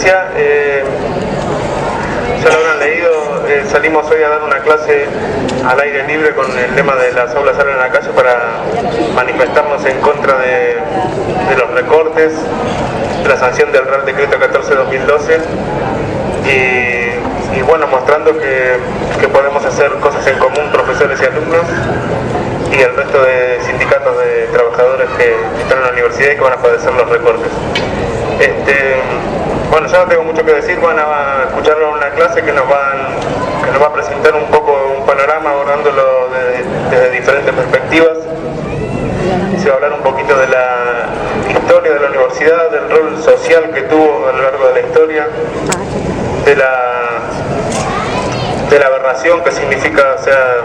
asistencia. Ya lo habrán leído, salimos hoy a dar una clase al aire libre con el lema de las aulas salen a la calle para manifestarnos en contra de los recortes, de la sanción del Real Decreto 14/2012 y bueno, mostrando que podemos hacer cosas en común, profesores y alumnos, y el resto de sindicatos de trabajadores que están en la universidad y que van a padecer los recortes. Bueno, yo no tengo mucho que decir, van a escuchar una clase que nos va a presentar un poco un panorama abordándolo desde diferentes perspectivas. Se va a hablar un poquito de la historia de la universidad, del rol social que tuvo a lo largo de la historia, de la aberración que significa, o sea,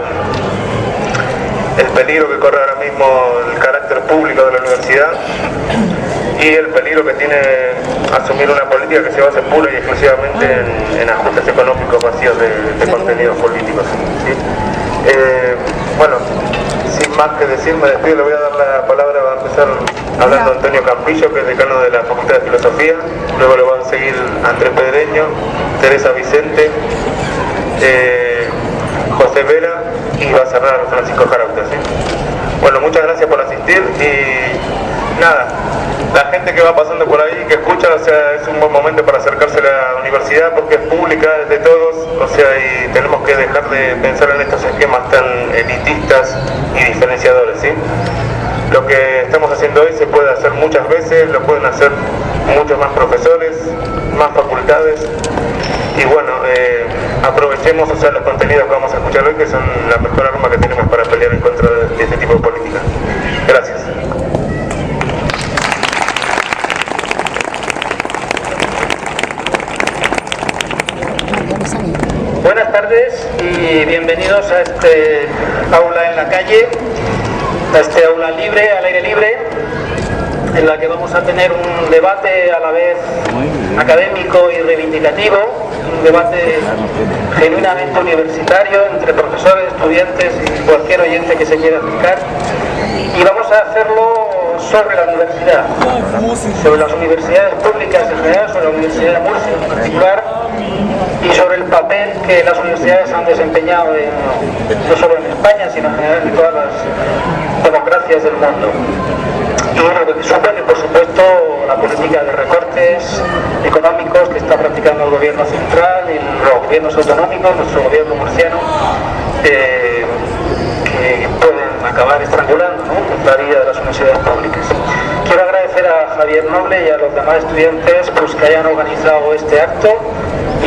el peligro que corre ahora mismo el carácter público de la universidad y el peligro que tiene asumir una política que se base pura y exclusivamente en ajustes económicos vacíos de contenidos políticos, ¿sí? Bueno, sin más que decir, me despido, le voy a dar la palabra, va a empezar hablando Antonio Campillo, que es decano de la Facultad de Filosofía, luego le van a seguir Andrés Pedreño, Teresa Vicente, José Vera y va a cerrar Francisco Jarauta, ¿sí? Bueno, muchas gracias por asistir y nada, la gente que va pasando por ahí, que escucha, o sea, es un buen momento para acercarse a la universidad porque es pública, es de todos, o sea, y tenemos que dejar de pensar en estos esquemas tan elitistas y diferenciadores, ¿sí? Lo que estamos haciendo hoy se puede hacer muchas veces, lo pueden hacer muchos más profesores, más facultades, y bueno, aprovechemos, o sea, los contenidos que vamos a escuchar hoy, que son la mejor arma que tenemos para pelear en contra de este tipo de política. Gracias. Buenas tardes y bienvenidos a este aula en la calle, a este aula libre, al aire libre, en la que vamos a tener un debate a la vez académico y reivindicativo, un debate genuinamente universitario entre profesores, estudiantes y cualquier oyente que se quiera acercar, y vamos a hacerlo sobre la universidad, sobre las universidades públicas en general, sobre la Universidad de Murcia en particular, y sobre el papel que las universidades han desempeñado no solo en España, sino en general en todas las democracias del mundo. Y lo que supone, por supuesto, la política de recortes económicos que está practicando el gobierno central y los gobiernos autonómicos, nuestro gobierno murciano, que pueden acabar estrangulando, ¿no?, la vida de las universidades públicas. Quiero agradecer a Javier Noble y a los demás estudiantes pues, que hayan organizado este acto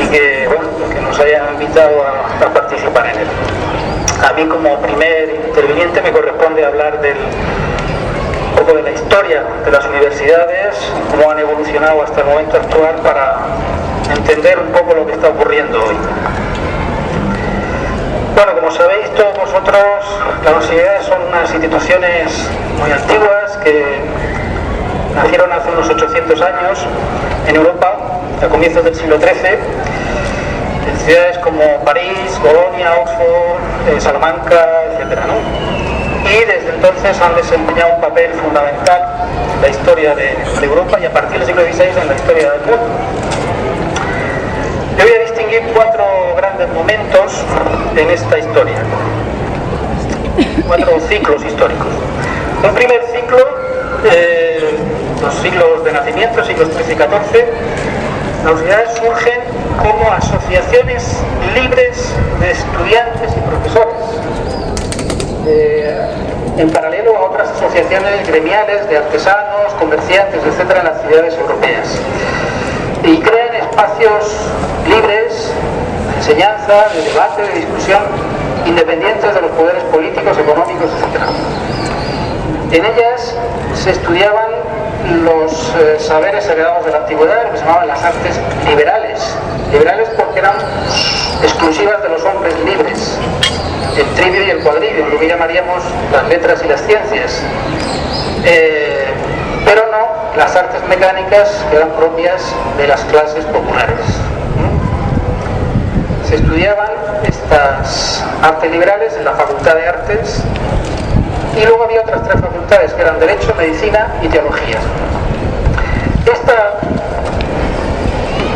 y que, bueno, que nos hayan invitado a participar en él. A mí, como primer interviniente, me corresponde hablar un poco de la historia de las universidades, cómo han evolucionado hasta el momento actual, para entender un poco lo que está ocurriendo hoy. Bueno, como sabéis todos vosotros, las universidades son unas instituciones muy antiguas que nacieron hace unos 800 años en Europa, a comienzos del siglo XIII, en ciudades como París, Bolonia, Oxford, Salamanca, etc., ¿no? Y desde entonces han desempeñado un papel fundamental en la historia de Europa y a partir del siglo XVI en la historia del mundo. Yo voy a distinguir 4 grandes momentos en esta historia, 4 ciclos históricos. Un primer ciclo, los siglos de nacimiento, siglos XIII y XIV, las universidades surgen como asociaciones libres de estudiantes y profesores, en paralelo a otras asociaciones gremiales de artesanos, comerciantes, etc., en las ciudades europeas, y crean espacios libres de enseñanza, de debate, de discusión, independientes de los poderes políticos, económicos, etc. En ellas se estudiaban los saberes heredados de la antigüedad, lo que se llamaban las artes liberales. Liberales porque eran exclusivas de los hombres libres, el trivio y el cuadrivio, lo que llamaríamos las letras y las ciencias. Pero no las artes mecánicas, que eran propias de las clases populares. Se estudiaban estas artes liberales en la Facultad de Artes, y luego había otras 3 facultades que eran Derecho, Medicina y Teología.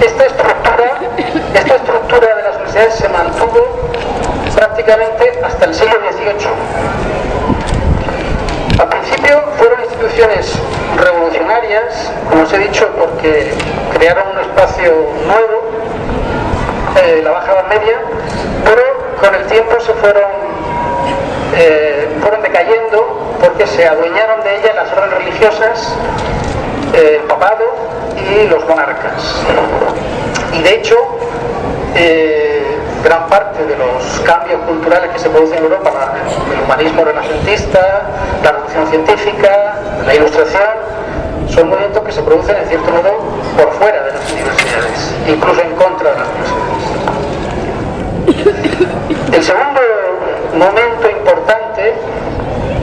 esta estructura de las universidades se mantuvo prácticamente hasta el siglo XVIII. Al principio fueron instituciones revolucionarias, como os he dicho, porque crearon un espacio nuevo, la Baja Edad Media, pero con el tiempo se fueron decayendo porque se adueñaron de ellas las órdenes religiosas, el papado y los monarcas. Y de hecho, gran parte de los cambios culturales que se producen en Europa, el humanismo renacentista, la revolución científica, la ilustración, son movimientos que se producen en cierto modo por fuera de las universidades, incluso en contra de las universidades. El segundo momento importante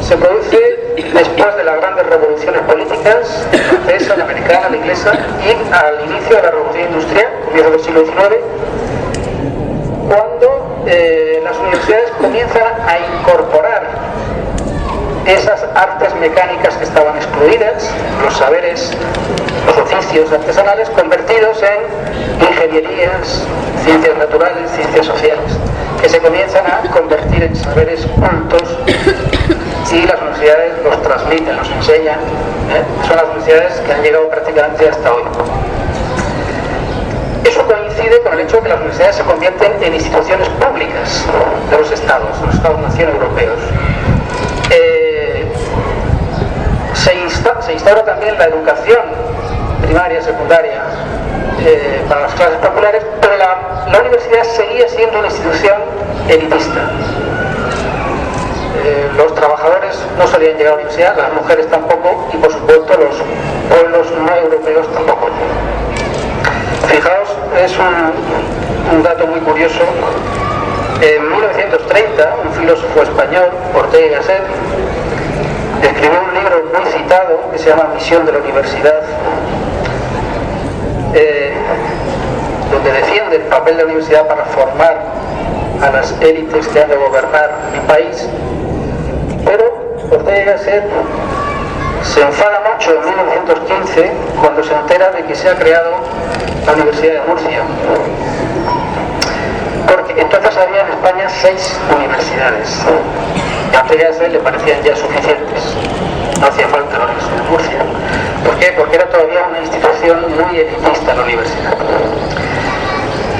se produce después de las grandes revoluciones políticas, la francesa, la americana, la inglesa, y al inicio de la revolución industrial, comienzo del siglo XIX, cuando las universidades comienzan a incorporar esas artes mecánicas que estaban excluidas, los saberes, los oficios artesanales, convertidos en ingenierías, ciencias naturales, ciencias sociales, que se comienzan a convertir en saberes cultos, y las universidades los transmiten, los enseñan. Son las universidades que han llegado prácticamente hasta hoy. Eso coincide con el hecho de que las universidades se convierten en instituciones públicas de los Estados-nación europeos. Se instaura también la educación primaria, secundaria, para las clases populares, pero la universidad seguía siendo una institución elitista. Los trabajadores no solían llegar a la universidad, las mujeres tampoco, y por supuesto los pueblos no europeos tampoco. Fijaos, es un dato muy curioso. En 1930, un filósofo español, Ortega y Gasset, escribió un libro muy citado que se llama Misión de la Universidad, donde defiende el papel de la universidad para formar a las élites que han de gobernar el país. Pero Ortega y Gasset se enfada mucho en 1915 cuando se entera de que se ha creado la Universidad de Murcia, porque entonces había en España 6 universidades y a Ortega y Gasset le parecían ya suficientes, no hacía falta la Universidad de Murcia. ¿Por qué? Porque era todavía una institución muy elitista la universidad.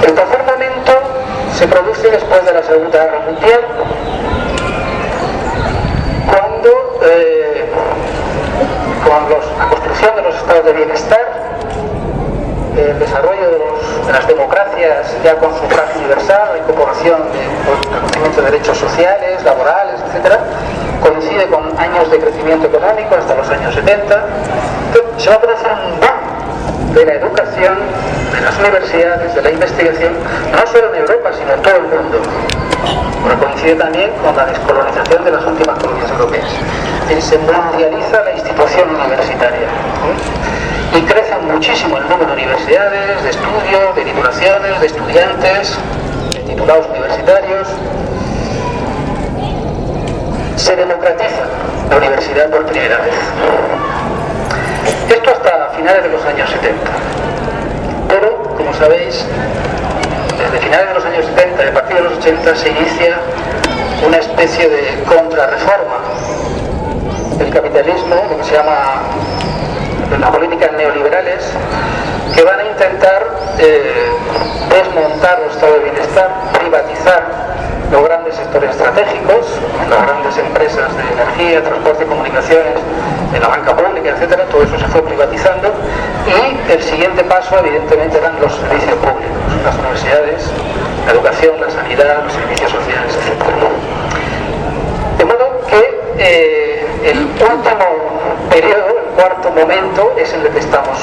El tercer momento se produce después de la Segunda Guerra Mundial, cuando con la construcción de los estados de bienestar, el desarrollo de las democracias ya con sufragio universal, la incorporación del reconocimiento de derechos sociales, laborales, etc., coincide con años de crecimiento económico hasta los años 70. Entonces, se va a producir un boom de la educación, de las universidades, de la investigación, no solo en Europa, sino en todo el mundo. Pero coincide también con la descolonización de las últimas colonias europeas. Se mundializa la institución universitaria. Y crecen muchísimo el número de universidades, de estudio, de titulaciones, de estudiantes, de titulados universitarios. Se democratiza la universidad por primera vez. Esto hasta finales de los años 70. Pero, como sabéis, desde finales de los años 70 y a partir de los 80 se inicia una especie de contrarreforma del capitalismo, lo que se llama las políticas neoliberales, que van a intentar desmontar el estado de bienestar, privatizar los grandes sectores estratégicos, las grandes empresas de energía, transporte y comunicaciones, de la banca pública, etcétera. Todo eso se fue privatizando y el siguiente paso evidentemente eran los servicios públicos, las universidades, la educación, la sanidad, los servicios sociales, etcétera. De modo que el último periodo, el cuarto momento, es en el que estamos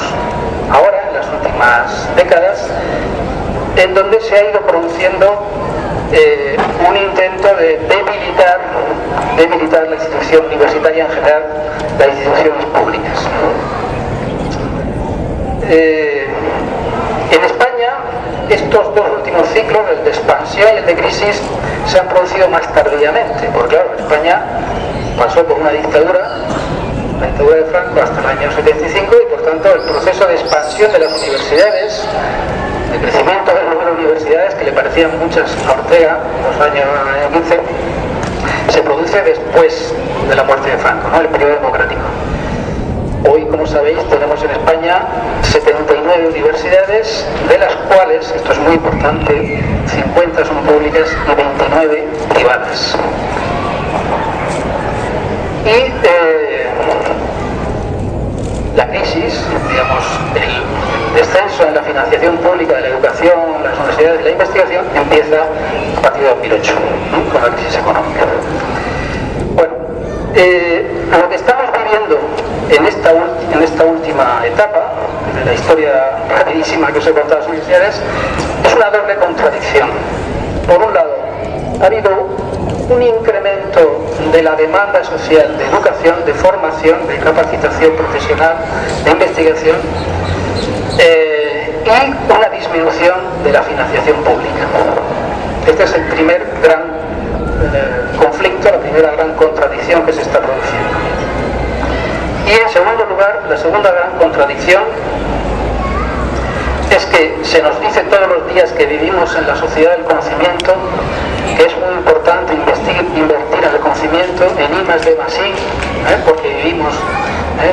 ahora, en las últimas décadas, en donde se ha ido produciendo un intento de debilitar la institución universitaria en general, las instituciones públicas. En España, estos dos últimos ciclos, el de expansión y el de crisis, se han producido más tardíamente, porque claro, España pasó por una dictadura, la dictadura de Franco, hasta el año 75, y por tanto el proceso de expansión de las universidades de crecimiento del número de universidades, que le parecían muchas a Ortega en los años 15, se produce después de la muerte de Franco, ¿no? El periodo democrático. Hoy, como sabéis, tenemos en España 79 universidades, de las cuales, esto es muy importante, 50 son públicas y 29 privadas. Y la crisis, digamos, el descenso en la financiación pública de la educación, las universidades y la investigación empieza a partir de 2008, ¿no? Con la crisis económica. Bueno, lo que estamos viviendo en esta última etapa de la historia rapidísima que os he contado de las universidades es una doble contradicción. Por un lado, ha habido un incremento de la demanda social de educación, de formación, de capacitación profesional, de investigación, y una disminución de la financiación pública. Este es el primer gran conflicto, la primera gran contradicción que se está produciendo. Y en segundo lugar, la segunda gran contradicción es que se nos dice todos los días que vivimos en la sociedad del conocimiento, que es muy importante invertir en el conocimiento, en I+D+I, porque vivimos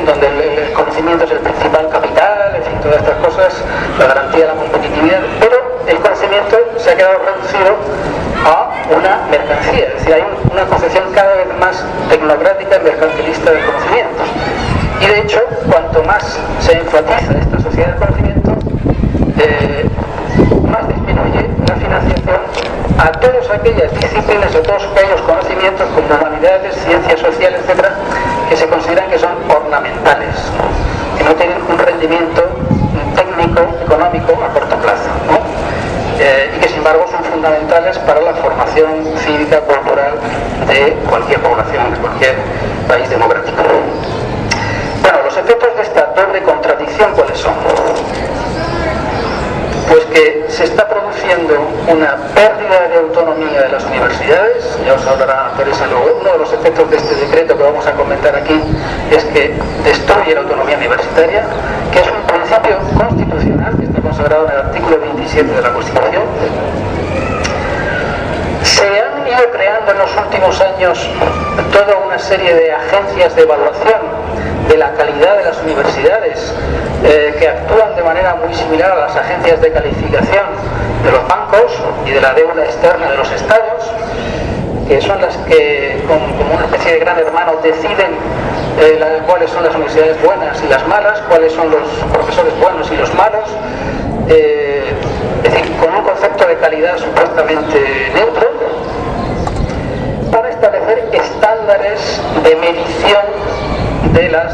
donde el conocimiento es el principal capital, en fin, todas estas cosas, la garantía de la competitividad, pero el conocimiento se ha quedado reducido a una mercancía, es decir, hay una concepción cada vez más tecnocrática y mercantilista del conocimiento. Y de hecho, cuanto más se enfatiza esta sociedad del conocimiento, más disminuye la financiación a todas aquellas disciplinas, a todos aquellos conocimientos como humanidades, ciencias sociales, etcétera, que se consideran que son ornamentales, que no tienen un rendimiento técnico, económico a corto plazo, ¿no? Y que sin embargo son fundamentales para la formación cívica, cultural de cualquier población, de cualquier país democrático. Bueno, los efectos de esta doble contradicción, ¿cuáles son? Pues que se está produciendo una pérdida de autonomía de las universidades, ya os hablará Teresa luego. Uno de los efectos de este decreto que vamos a comentar aquí es que destruye la autonomía universitaria, que es un principio constitucional que está consagrado en el artículo 27 de la Constitución. Se han ido creando en los últimos años toda una serie de agencias de evaluación de la calidad de las universidades, que actúan de manera muy similar a las agencias de calificación de los bancos y de la deuda externa de los estados, que son las que, como una especie de gran hermano, deciden cuáles son las universidades buenas y las malas, cuáles son los profesores buenos y los malos, es decir, con un concepto de calidad supuestamente neutro, para establecer estándares de medición de las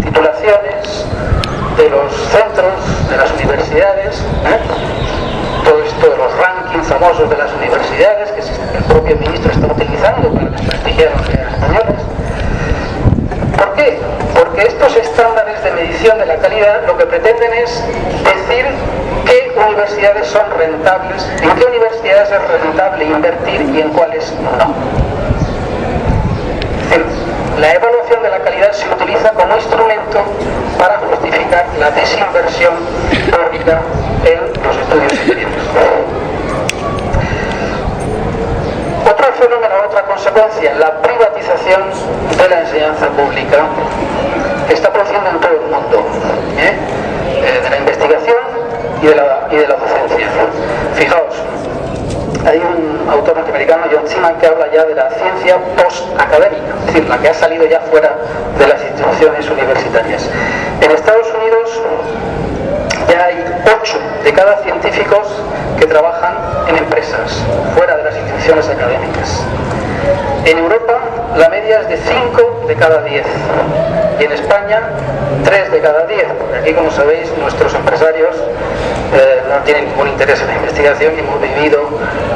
titulaciones, de los centros, de las universidades, todo esto de los rankings famosos de las universidades que el propio ministro está utilizando para desprestigiar a las universidades españolas. ¿Por qué? Porque estos estándares de medición de la calidad lo que pretenden es decir qué universidades son rentables, en qué universidades es rentable invertir y en cuáles no. Es decir, la evaluación de la calidad se utiliza como instrumento para justificar la desinversión pública en los estudios superiores. Otro fenómeno, otra consecuencia, la privatización de la enseñanza pública, que está produciendo en todo el mundo, de la investigación y de la docencia. Fijaos, hay un autor norteamericano, John Seaman, que habla ya de la ciencia post-académica, es decir, la que ha salido ya fuera de las instituciones universitarias. En Estados Unidos ya hay 8 de cada científicos que trabajan en empresas, fuera de las instituciones académicas. En Europa la media es de 5 de cada 10 y en España 3 de cada 10, porque aquí, como sabéis, nuestros empresarios no tienen ningún interés en la investigación y hemos vivido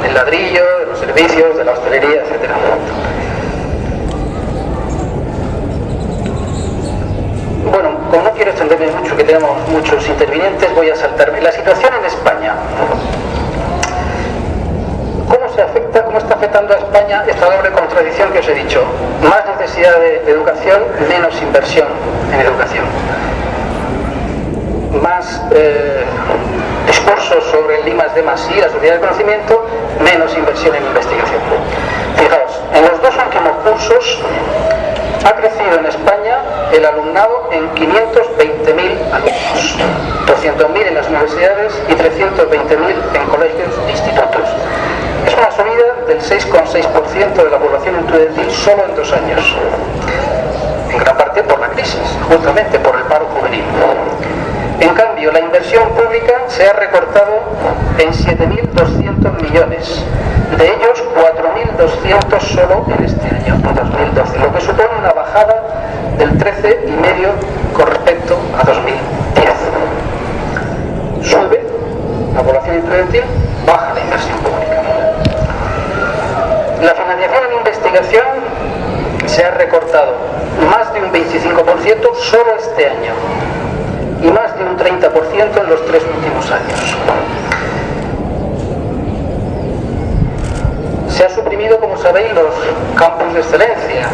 del ladrillo, de los servicios, de la hostelería, etc. Bueno, como no quiero extenderme mucho, que tenemos muchos intervinientes, voy a saltarme. La situación en España. ¿Cómo está afectando a España esta doble contradicción que os he dicho? Más necesidad de educación, menos inversión en educación. Más cursos sobre el I+D+I, la sociedad del conocimiento, menos inversión en investigación. Fijaos, en los dos últimos cursos ha crecido en España el alumnado en 520.000 alumnos, 200.000 en las universidades y 320.000 en colegios e institutos. Es una subida del 6,6% de la población estudiantil solo en 2 años, en gran parte por la crisis, justamente por el paro juvenil. En cambio, la inversión pública se ha recortado en 7.200 millones, de ellos 4.200 solo en este año, en 2012, lo que supone una bajada del 13,5% con respecto a 2010. Sube la población estudiantil, baja la inversión pública. La financiación en investigación se ha recortado más de un 25% solo este año y más de un 30% en los 3 últimos años. Se ha suprimido, como sabéis, los campus de excelencia,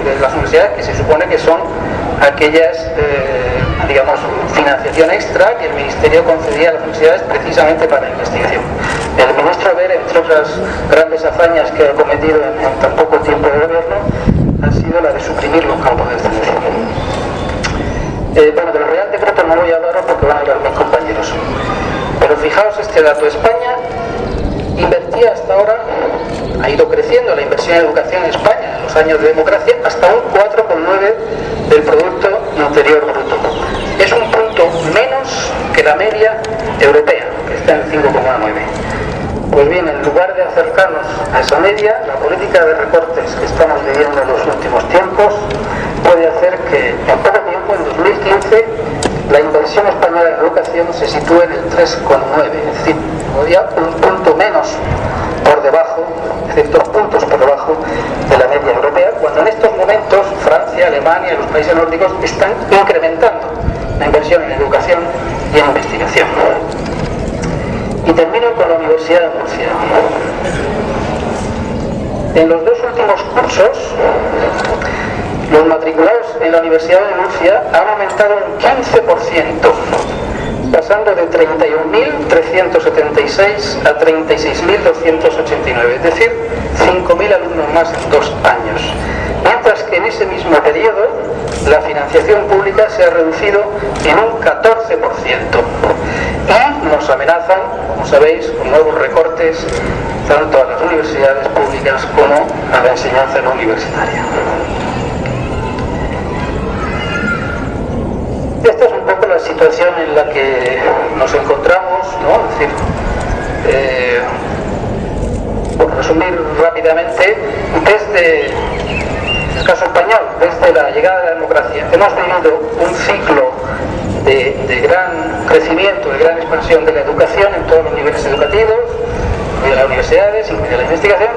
de las universidades, que se supone que son aquellas, digamos, financiación extra que el Ministerio concedía a las universidades precisamente para la investigación. El ministro Wert, entre otras grandes hazañas que ha cometido en tan poco tiempo de gobierno, ha sido la de suprimir los campos de excelencia. Bueno, del Real Decreto no voy a hablaros porque van a hablar mis compañeros. Pero fijaos este dato: España invertía hasta ahora, ha ido creciendo la inversión en educación en España en los años de democracia hasta un 4,9% del Producto Interior Bruto. Es un punto menos que la media europea, que está en 5,9%. Pues bien, en lugar de acercarnos a esa media, la política de recortes que estamos viviendo en los últimos tiempos puede hacer que en poco tiempo, en 2015, la inversión española en educación se sitúe en el 3,9%, es decir, todavía un punto menos por debajo, es decir, 2 puntos por debajo de la media europea, cuando en estos momentos Francia, Alemania y los países nórdicos están incrementando la inversión en educación y en investigación. Y termino con la Universidad de Murcia. En los 2 últimos cursos, los matriculados en la Universidad de Murcia han aumentado un 15%, pasando de 31.376 a 36.289, es decir, 5.000 alumnos más en 2 años. Mientras que en ese mismo periodo la financiación pública se ha reducido en un 14%. Y nos amenazan, como sabéis, con nuevos recortes tanto a las universidades públicas como a la enseñanza no universitaria. Esta es un poco la situación en la que nos encontramos, ¿no? Es decir, por resumir rápidamente, desde el caso español, desde la llegada de la democracia, hemos vivido un ciclo de gran crecimiento, de gran expansión de la educación en todos los niveles educativos, de las universidades, incluida la investigación,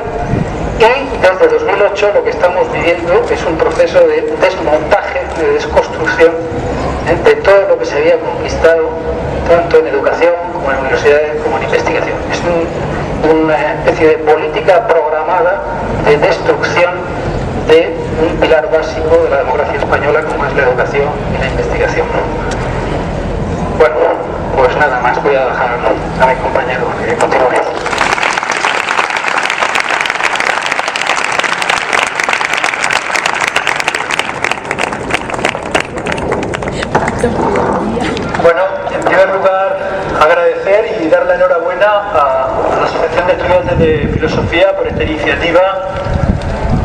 y desde 2008 lo que estamos viviendo es un proceso de desmontaje, de desconstrucción de todo lo que se había conquistado, tanto en educación como en universidades como en investigación. Es una especie de política programada de destrucción de un pilar básico de la democracia española como es la educación y la investigación. Bueno, pues nada más, voy a dejar a mi compañero que continúe. Bueno, en primer lugar, agradecer y dar la enhorabuena a la Asociación de Estudiantes de Filosofía por esta iniciativa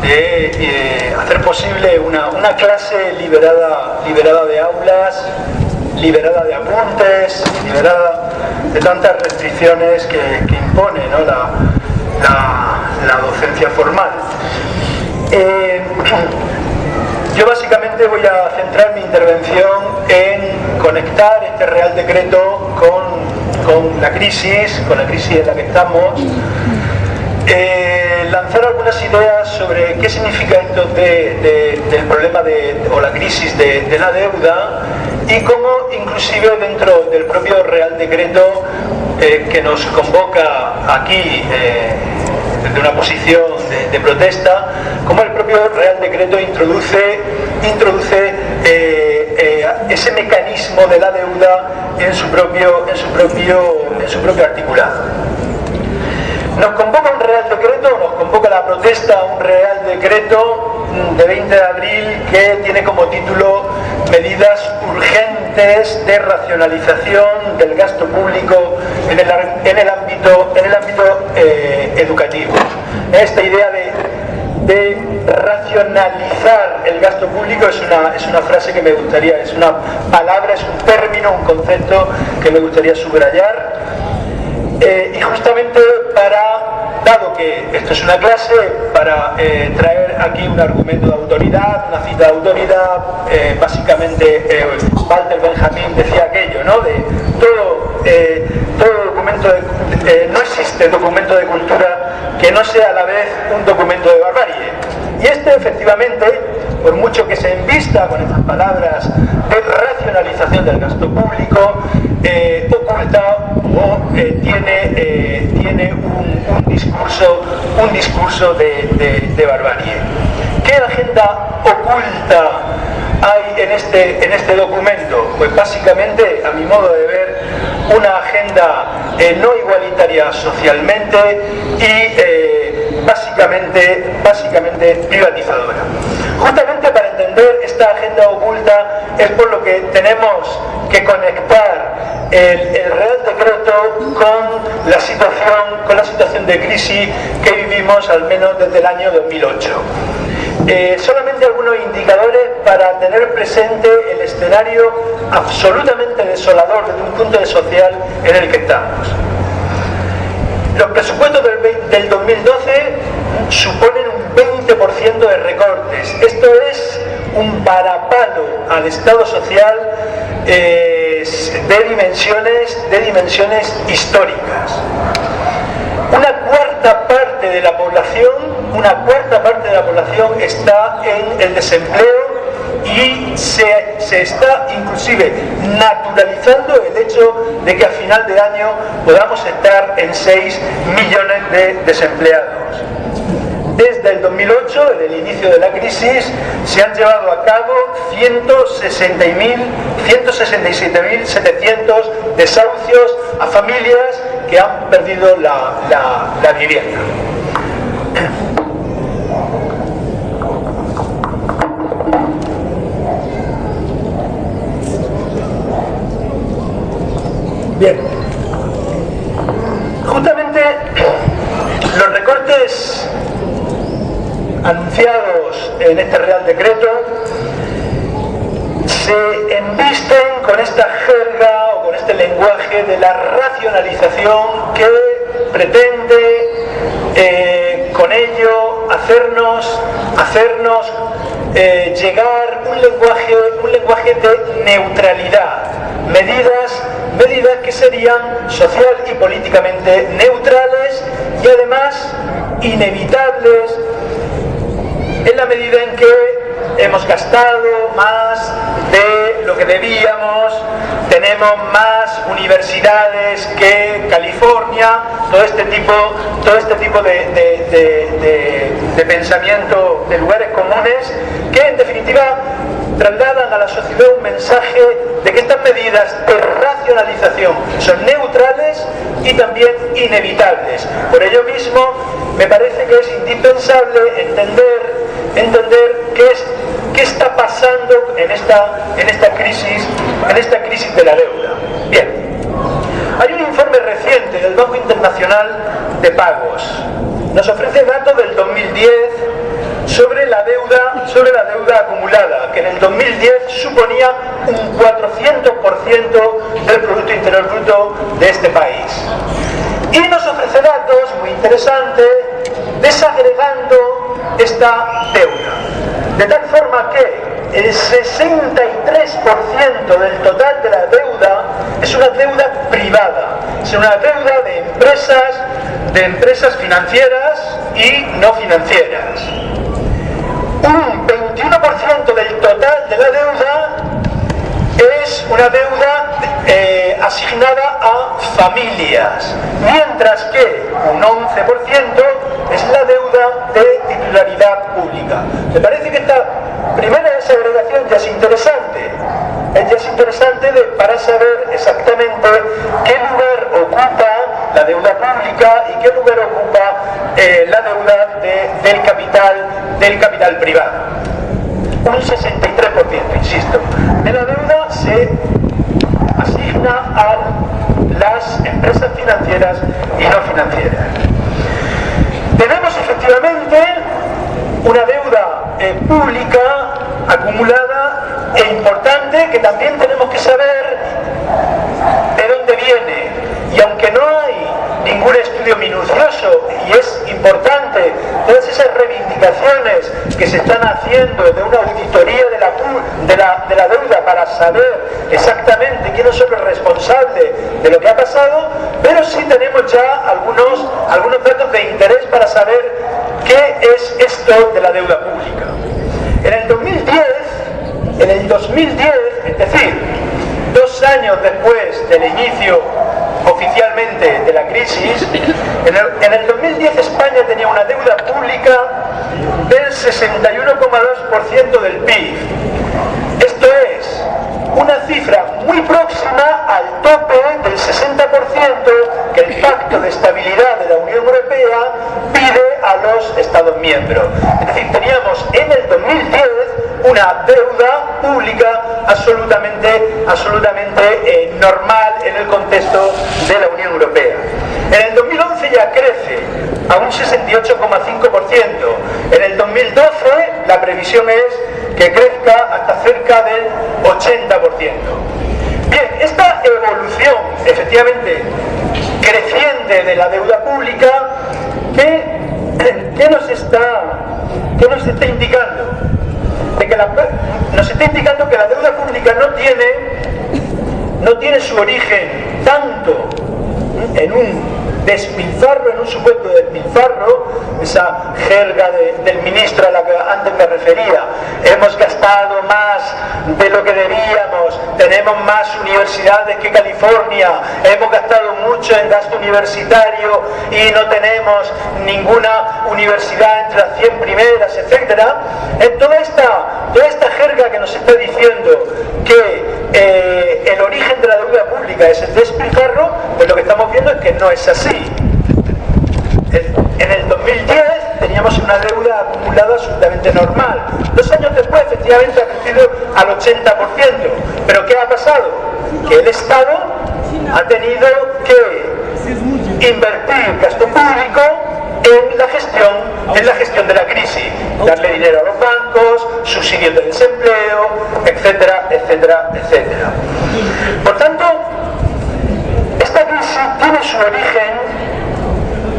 de hacer posible una clase liberada de aulas, liberada de apuntes, liberada de tantas restricciones que impone, ¿no?, la docencia formal. Yo básicamente voy a centrar mi intervención en conectar este Real Decreto con la crisis en la que estamos, lanzar algunas ideas sobre qué significa esto del problema o la crisis de la deuda y cómo inclusive dentro del propio Real Decreto que nos convoca aquí desde una posición de protesta, cómo el propio Real Decreto introduce ese mecanismo de la deuda en su propio articulado. Nos convoca un Real Decreto, nos convoca la protesta un Real Decreto de 20 de abril que tiene como título Medidas urgentes de racionalización del gasto público en el ámbito educativo. Esta idea de racionalizar el gasto público es una frase que me gustaría, es una palabra, es un término, un concepto que me gustaría subrayar. Y justamente dado que esto es una clase, para traer aquí un argumento de autoridad, una cita de autoridad, básicamente Walter Benjamin decía aquello, ¿no? De todo documento no existe documento de cultura que no sea a la vez un documento de barbarie. Y este efectivamente, por mucho que se embista con estas palabras de racionalización del gasto público, oculta o tiene un discurso de barbarie. ¿Qué agenda oculta hay en este documento? Pues básicamente, a mi modo de ver, una agenda no igualitaria socialmente y básicamente privatizadora. Justamente para entender esta agenda oculta es por lo que tenemos que conectar el Real Decreto con la situación de crisis que vivimos al menos desde el año 2008. Solamente algunos indicadores para tener presente el escenario absolutamente desolador desde un punto de social en el que estamos. Los presupuestos del 2012 suponen un 20% de recortes. Esto es un varapalo al Estado social de dimensiones históricas. Una cuarta parte de la población está en el desempleo y se está inclusive naturalizando el hecho de que a final de año podamos estar en 6 millones de desempleados. Desde el 2008, desde el inicio de la crisis, se han llevado a cabo 167.700 desahucios a familias que han perdido la vivienda. Bien, justamente los recortes anunciados en este Real Decreto se embisten con esta jerga o con este lenguaje de la racionalización que pretende con ello hacernos llegar un lenguaje de neutralidad, medidas que serían social y políticamente neutrales y además inevitables en la medida en que hemos gastado más de lo que debíamos, tenemos más universidades que California, todo este tipo de pensamiento, de lugares comunes que en definitiva trasladan a la sociedad un mensaje de que estas medidas de racionalización son neutrales y también inevitables. Por ello mismo me parece que es indispensable entender qué está pasando en esta crisis de la deuda. Bien, hay un informe reciente del Banco Internacional de Pagos. Nos ofrece datos del 2010 sobre la deuda acumulada, que en el 2010 suponía un 400% del Producto Interior Bruto de este país. Y nos ofrece datos muy interesantes desagregando esta deuda, de tal forma que el 63% del total de la deuda es una deuda privada, es una deuda de empresas financieras y no financieras. Un 21% del total de la deuda es una deuda asignada a familias, mientras que un 11% es la deuda de titularidad pública. Me parece que esta primera desagregación ya es interesante. es interesante para saber exactamente qué lugar ocupa la deuda pública y qué lugar ocupa la deuda del capital privado. Un 63%, insisto, de la deuda se asigna a las empresas financieras y no financieras. Tenemos efectivamente una deuda pública acumulada e importante, que también tenemos que saber de dónde viene. Y aunque no hay ningún estudio minucioso, y es importante todas esas reivindicaciones que se están haciendo de una auditoría de la deuda para saber exactamente quiénes son los responsables de lo que ha pasado, pero sí tenemos ya algunos datos de interés para saber qué es esto de la deuda pública. En el 2010, es decir, 2 años después del inicio oficialmente de la crisis, en el 2010 España tenía una deuda pública del 61,2% del PIB. Esto es una cifra muy próxima al tope del 60% que el Pacto de Estabilidad de la Unión Europea pide a los Estados miembros. Es decir, teníamos en el 2010 una deuda pública absolutamente normal en el contexto de la Unión Europea. En el 2011 ya crece a un 68,5%. En el 2012 la previsión es que crezca hasta cerca del 80%. Bien, esta evolución efectivamente creciente de la deuda pública, ¿qué nos está indicando? Nos está indicando que la deuda pública no tiene su origen tanto en un despilfarro, en un supuesto despilfarro, esa jerga del ministro a la que antes me refería. Hemos gastado más de lo que debíamos, tenemos más universidades que California, hemos gastado mucho en gasto universitario y no tenemos ninguna universidad entre las 100 primeras, etc. Toda esta jerga que nos está diciendo que el origen de la deuda pública es el despilfarro, pues lo que estamos viendo es que no es así. En el 2010 teníamos una deuda acumulada absolutamente normal. 2 años después, efectivamente, ha crecido al 80%. ¿Pero qué ha pasado? Que el Estado ha tenido que invertir gasto público en la gestión de la crisis, darle dinero a los bancos, subsidios de desempleo, etcétera, etcétera, etcétera. Por tanto, esta crisis tiene su origen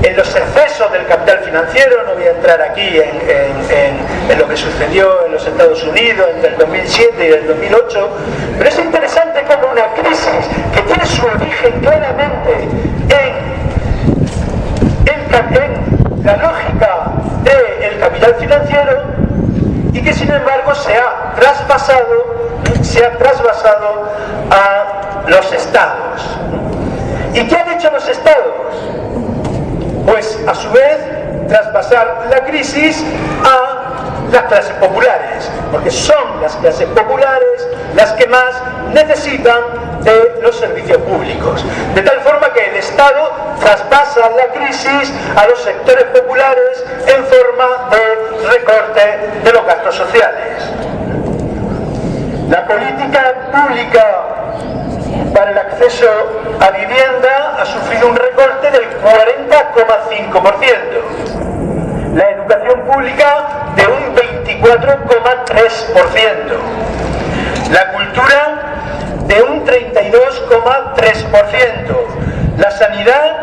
en los excesos del capital financiero. No voy a entrar aquí en lo que sucedió en los Estados Unidos entre el 2007 y el 2008, pero es interesante como una crisis que tiene su origen claramente en la lógica del capital financiero, y que sin embargo se ha trasvasado a los estados. ¿Y qué han hecho los estados? Pues a su vez traspasar la crisis a las clases populares, porque son las clases populares las que más necesitan de los servicios públicos, de tal forma que el Estado traspasa la crisis a los sectores populares en forma de recorte de los gastos sociales. La política pública para el acceso a vivienda ha sufrido un recorte del 40,5%. La educación pública de un 24,3%. La cultura de un 32,3%. La sanidad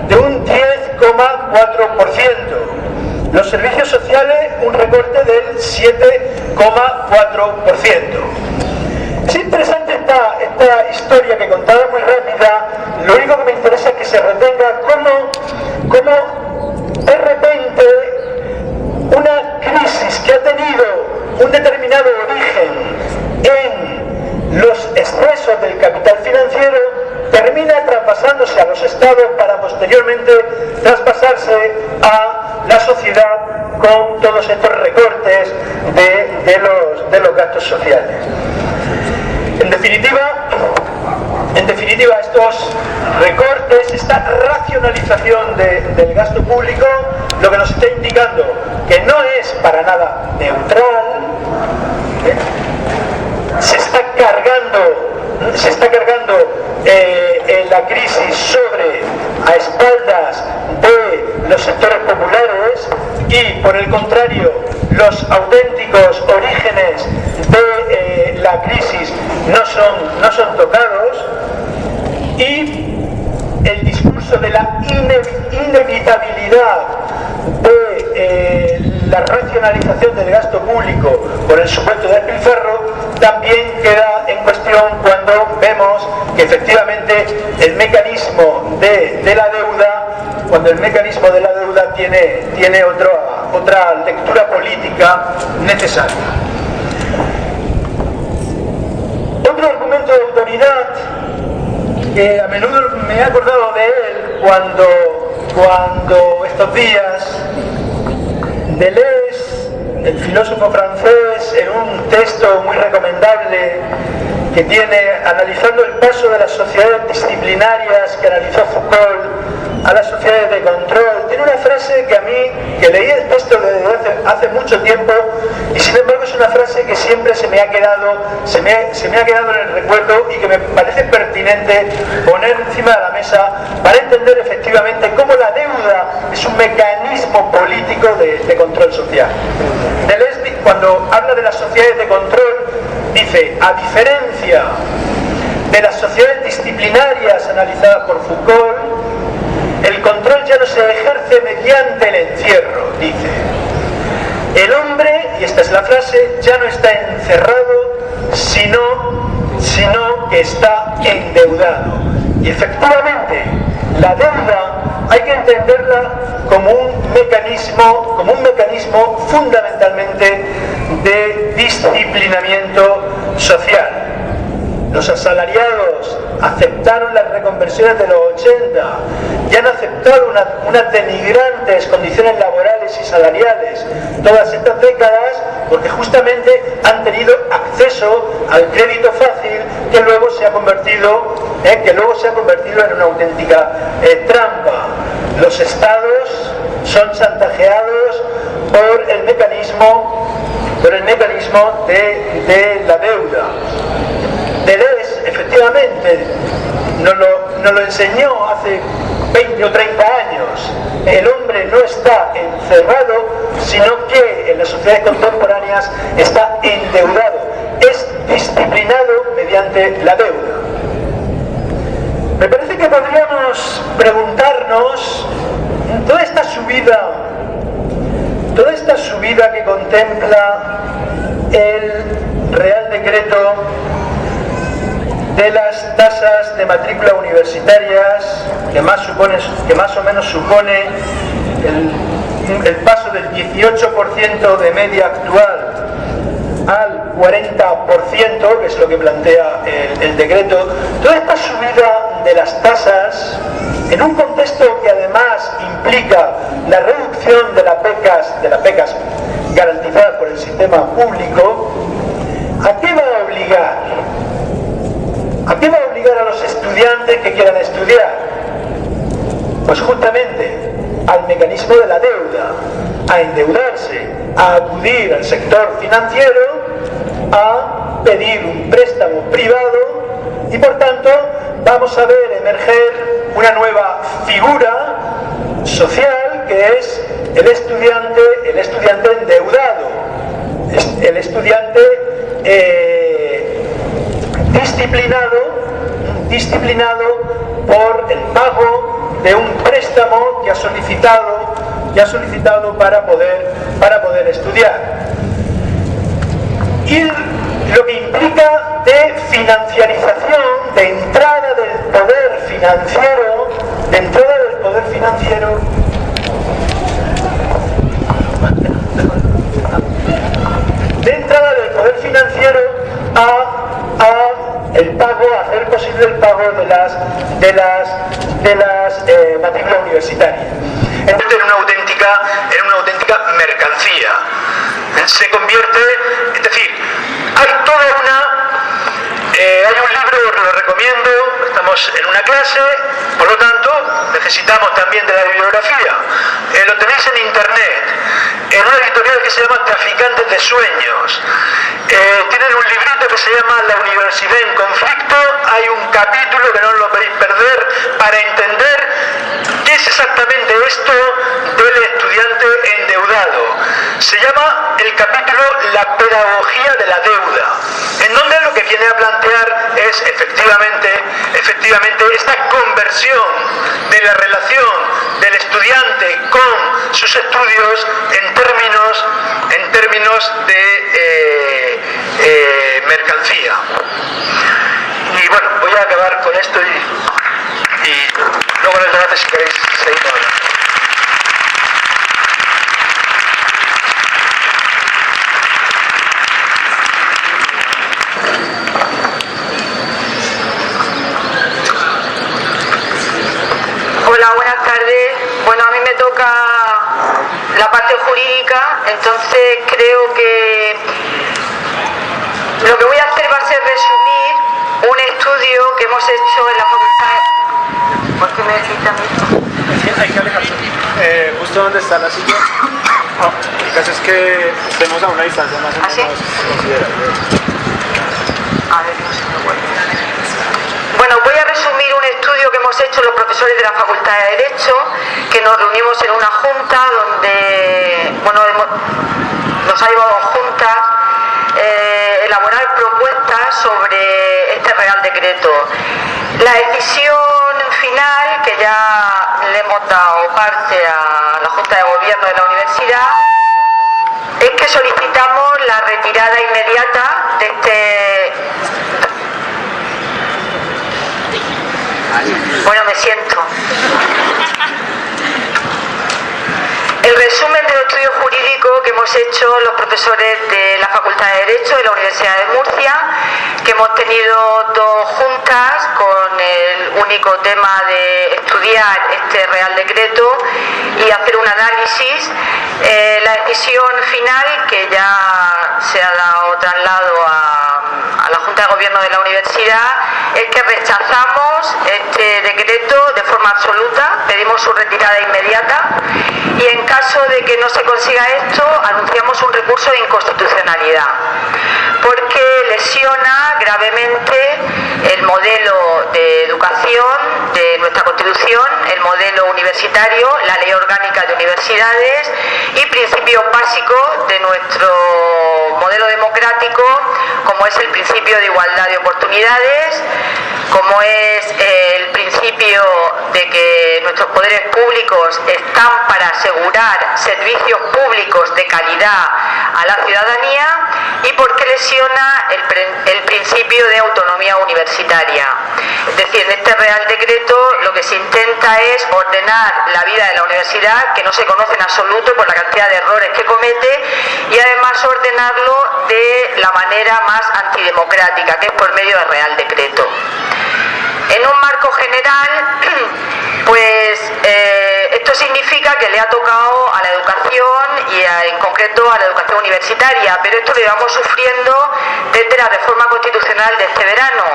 de un 10,4%. Los servicios sociales un recorte del 7,4%. Es interesante esta historia que contaba muy rápida. Lo único que me interesa es que se retenga cómo de repente una crisis que ha tenido un determinado origen en los excesos del capital financiero termina traspasándose a los estados para posteriormente traspasarse a la sociedad con todos estos recortes de los gastos sociales. En En definitiva, estos recortes, esta racionalización del gasto público, lo que nos está indicando que no es para nada neutral, se está cargando la crisis a espaldas de los sectores populares y, por el contrario, los auténticos orígenes de la crisis no son tocados, y el discurso de la inevitabilidad de la racionalización del gasto público por el supuesto despilfarro también queda en cuestión cuando vemos que efectivamente el mecanismo de la deuda tiene otra lectura política necesaria. Otro argumento de autoridad que a menudo me he acordado de él cuando estos días Deleuze, el filósofo francés, en un texto muy recomendable que tiene analizando el paso de las sociedades disciplinarias que analizó Foucault a las sociedades de control, tiene una frase que a mí, que leí el texto desde hace mucho tiempo, y sin embargo es una frase que siempre se me ha quedado en el recuerdo y que me parece pertinente poner encima de la mesa para entender efectivamente cómo la deuda es un mecanismo político de control social. Deleuze, cuando habla de las sociedades de control, dice: a diferencia de las sociedades disciplinarias analizadas por Foucault, el control ya no se ejerce mediante el encierro, dice. El hombre, y esta es la frase, ya no está encerrado, sino que está endeudado. Y efectivamente, la deuda hay que entenderla como un mecanismo fundamentalmente de disciplinamiento social. Los asalariados aceptaron las reconversiones de los 80 y han aceptado unas denigrantes condiciones laborales y salariales todas estas décadas porque justamente han tenido acceso al crédito fácil que luego se ha convertido en una auténtica trampa. Los estados son chantajeados por el mecanismo de la deuda. Deleuze, efectivamente, nos lo enseñó hace 20 o 30 años. El hombre no está encerrado, sino que en las sociedades contemporáneas está endeudado. Es disciplinado mediante la deuda. Me parece que podríamos preguntarnos, toda esta subida que contempla el Real Decreto de las tasas de matrícula universitarias, que más o menos supone el paso del 18% de media actual al 40%, que es lo que plantea el decreto. Toda esta subida de las tasas, en un contexto que además implica la reducción de las becas garantizadas por el sistema público, ¿a qué va a obligar? ¿A qué va a obligar a los estudiantes que quieran estudiar? Pues justamente al mecanismo de la deuda, a endeudarse, a acudir al sector financiero, a pedir un préstamo privado, y por tanto vamos a ver emerger una nueva figura social que es el estudiante endeudado, el estudiante disciplinado por el pago de un préstamo que ha solicitado para poder estudiar. Y lo que implica de financiarización, de entrada del poder financiero a hacer posible el pago de las matrículas universitarias. Entonces, en una auténtica mercancía. Se convierte, es decir, hay recomiendo, estamos en una clase, por lo tanto necesitamos también de la bibliografía. Lo tenéis en internet, en una editorial que se llama Traficantes de Sueños. Tienen un librito que se llama La Universidad en Conflicto. Hay un capítulo que no lo podéis perder para entender qué es exactamente esto del estudiante endeudado. Se llama el capítulo La pedagogía de la deuda, en donde lo que viene a plantear es efectivamente esta conversión de la relación del estudiante con sus estudios en términos de mercancía. Y bueno, voy a acabar con esto y luego en el debate, si queréis, seguimos hablando. Hola, buenas tardes. Bueno, a mí me toca la parte jurídica, entonces creo que lo que voy a hacer va a ser resumir un estudio que hemos hecho en la facultad. ¿Por qué me quitan esto? Hay que alejarse. Justo donde está la silla. El caso es que estemos a una distancia más o menos considerable. A ver, no se me vuelve. Bueno, voy a resumir un estudio que hemos hecho los profesores de la Facultad de Derecho, que nos reunimos en una junta donde, bueno, nos ha llevado juntas elaborar propuestas sobre este Real Decreto. La decisión final, que ya le hemos dado parte a la Junta de Gobierno de la Universidad, es que solicitamos la retirada inmediata de este... Bueno, me siento. El resumen del estudio jurídico que hemos hecho los profesores de la Facultad de Derecho de la Universidad de Murcia, que hemos tenido dos juntas con el único tema de estudiar este Real Decreto y hacer un análisis. La decisión final, que ya se ha dado traslado a la Junta de Gobierno de la Universidad, es que rechazamos este decreto de forma absoluta, pedimos su retirada inmediata y en caso de que no se consiga esto, anunciamos un recurso de inconstitucionalidad, porque lesiona gravemente el modelo de educación de nuestra Constitución, el modelo universitario, la Ley Orgánica de Universidades y principios básicos de nuestro modelo democrático, como es el principio de igualdad de oportunidades, como es el principio de que nuestros poderes públicos están para asegurar servicios públicos de calidad a la ciudadanía y porque lesiona el principio de autonomía universitaria. Es decir, en este Real Decreto lo que se intenta es ordenar la vida de la universidad, que no se conoce en absoluto por la cantidad de errores que comete, y además ordenarlo de la manera más antidemocrática, que es por medio del Real Decreto. En un marco general, pues esto significa que le ha tocado a la educación y en concreto a la educación universitaria, pero esto lo llevamos sufriendo desde la reforma constitucional de este verano.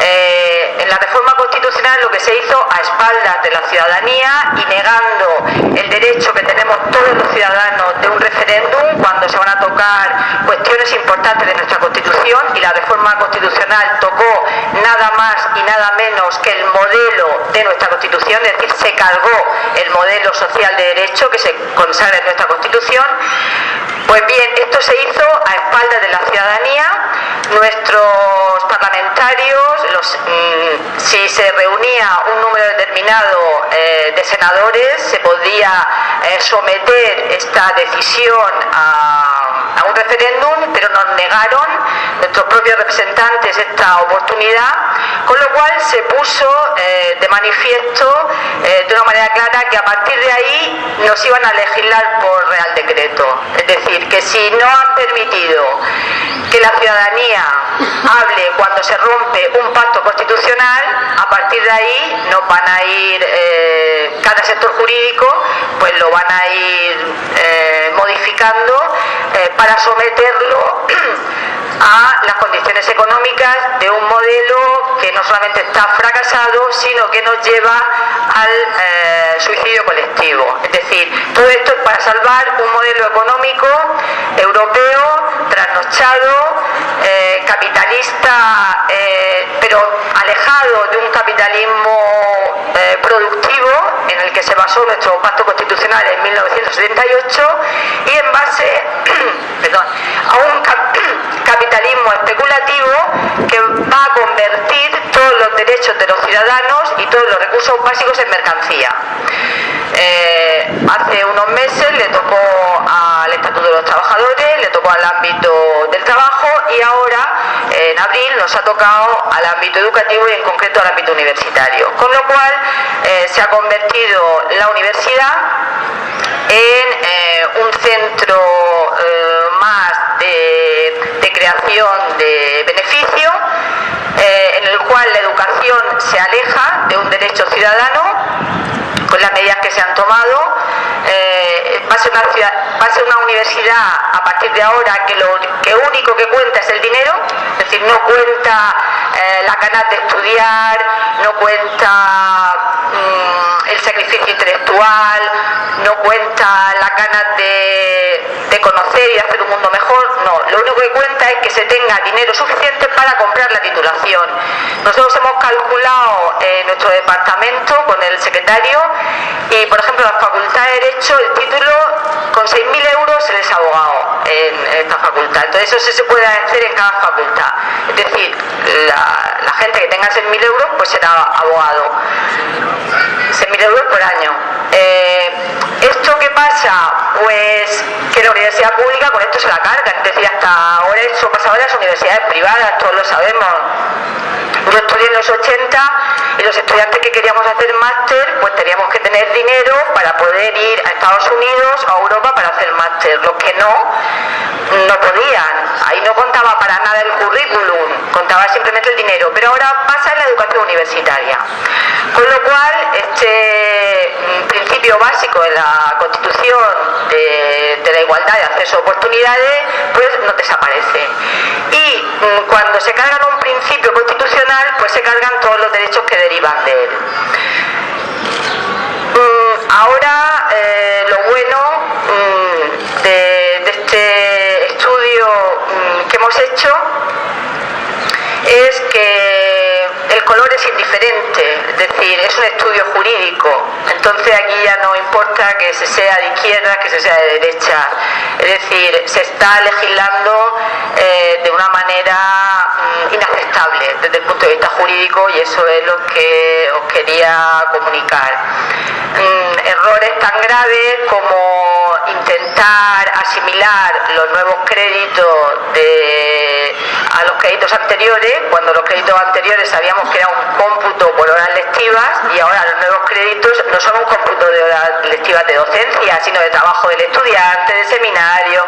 En la reforma constitucional lo que se hizo a espaldas de la ciudadanía y negando el derecho que tenemos todos los ciudadanos de un referéndum cuando se van a tocar cuestiones importantes de nuestra Constitución, y la reforma constitucional tocó nada más y nada menos que el modelo de nuestra Constitución, es decir, se cargó el modelo social de derecho que se consagra en nuestra Constitución. Pues bien, esto se hizo a espaldas de la ciudadanía. Nuestros parlamentarios, si se reunía un número determinado de senadores, se podía someter esta decisión a un referéndum, pero nos negaron nuestros propios representantes esta oportunidad, con lo cual se puso de manifiesto de una manera clara que a partir de ahí nos iban a legislar por Real Decreto. Es decir, que si no han permitido que la ciudadanía hable cuando se rompe un pacto constitucional, a partir de ahí nos van a ir, cada sector jurídico pues lo van a ir modificando para someterlo a las condiciones económicas de un modelo que no solamente está fracasado, sino que nos lleva al suicidio colectivo. Es decir, todo esto es para salvar un modelo económico europeo, trasnochado, capitalista, pero alejado de un capitalismo productivo en el que se basó nuestro pacto constitucional en 1978 y en base a un capitalismo especulativo que va a convertir todos los derechos de los ciudadanos y todos los recursos básicos en mercancía. Hace unos meses le tocó al Estatuto de los Trabajadores, le tocó al ámbito del trabajo y ahora en abril nos ha tocado al ámbito educativo y en concreto al ámbito universitario. Con lo cual se ha convertido la universidad en un centro más de creación de beneficio, en el cual la educación se aleja de un derecho ciudadano con las medidas que se han tomado. Va a ser una universidad a partir de ahora que lo único que cuenta es el dinero, es decir, no cuenta la ganas de estudiar, no cuenta el sacrificio intelectual, no cuenta las ganas de conocer y de hacer un mundo mejor. No, lo único que cuenta es que se tenga dinero suficiente para comprar la titulación. Nosotros hemos calculado en nuestro departamento con el secretario y, por ejemplo, la Facultad de Derecho, el título con 6.000 euros se les ha abogado en esta facultad. Entonces eso se puede hacer en cada facultad. Es decir, la gente que tenga 6.000 euros pues será abogado. 6.000 euros por año. ¿Esto qué pasa? Pues que la universidad pública con esto se la carga. Es decir, hasta ahora eso pasaba en las universidades privadas, todos lo sabemos. Yo estudié en los 80 y los estudiantes que queríamos hacer máster pues teníamos que tener dinero para poder ir a Estados Unidos o a Europa para hacer máster. Los que no podían. Ahí no contaba para nada el currículum, contaba simplemente el dinero. Pero ahora pasa en la educación universitaria. Con lo cual, este principio básico de la Constitución de la igualdad de acceso a oportunidades, pues no desaparece. Y cuando se cargan un principio constitucional, pues se cargan todos los derechos que derivan de él. Ahora, lo bueno de este estudio que hemos hecho es que el color es indiferente, es decir, es un estudio jurídico. Entonces aquí ya no importa que se sea de izquierda, que se sea de derecha. Es decir, se está legislando de una manera inaceptable desde el punto de vista jurídico y eso es lo que os quería comunicar. Errores tan graves como intentar asimilar los nuevos créditos a los créditos anteriores, cuando los créditos anteriores sabíamos que era un cómputo por horas lectivas y ahora los nuevos créditos no son un cómputo de horas lectivas de docencia, sino de trabajo del estudiante, de seminario,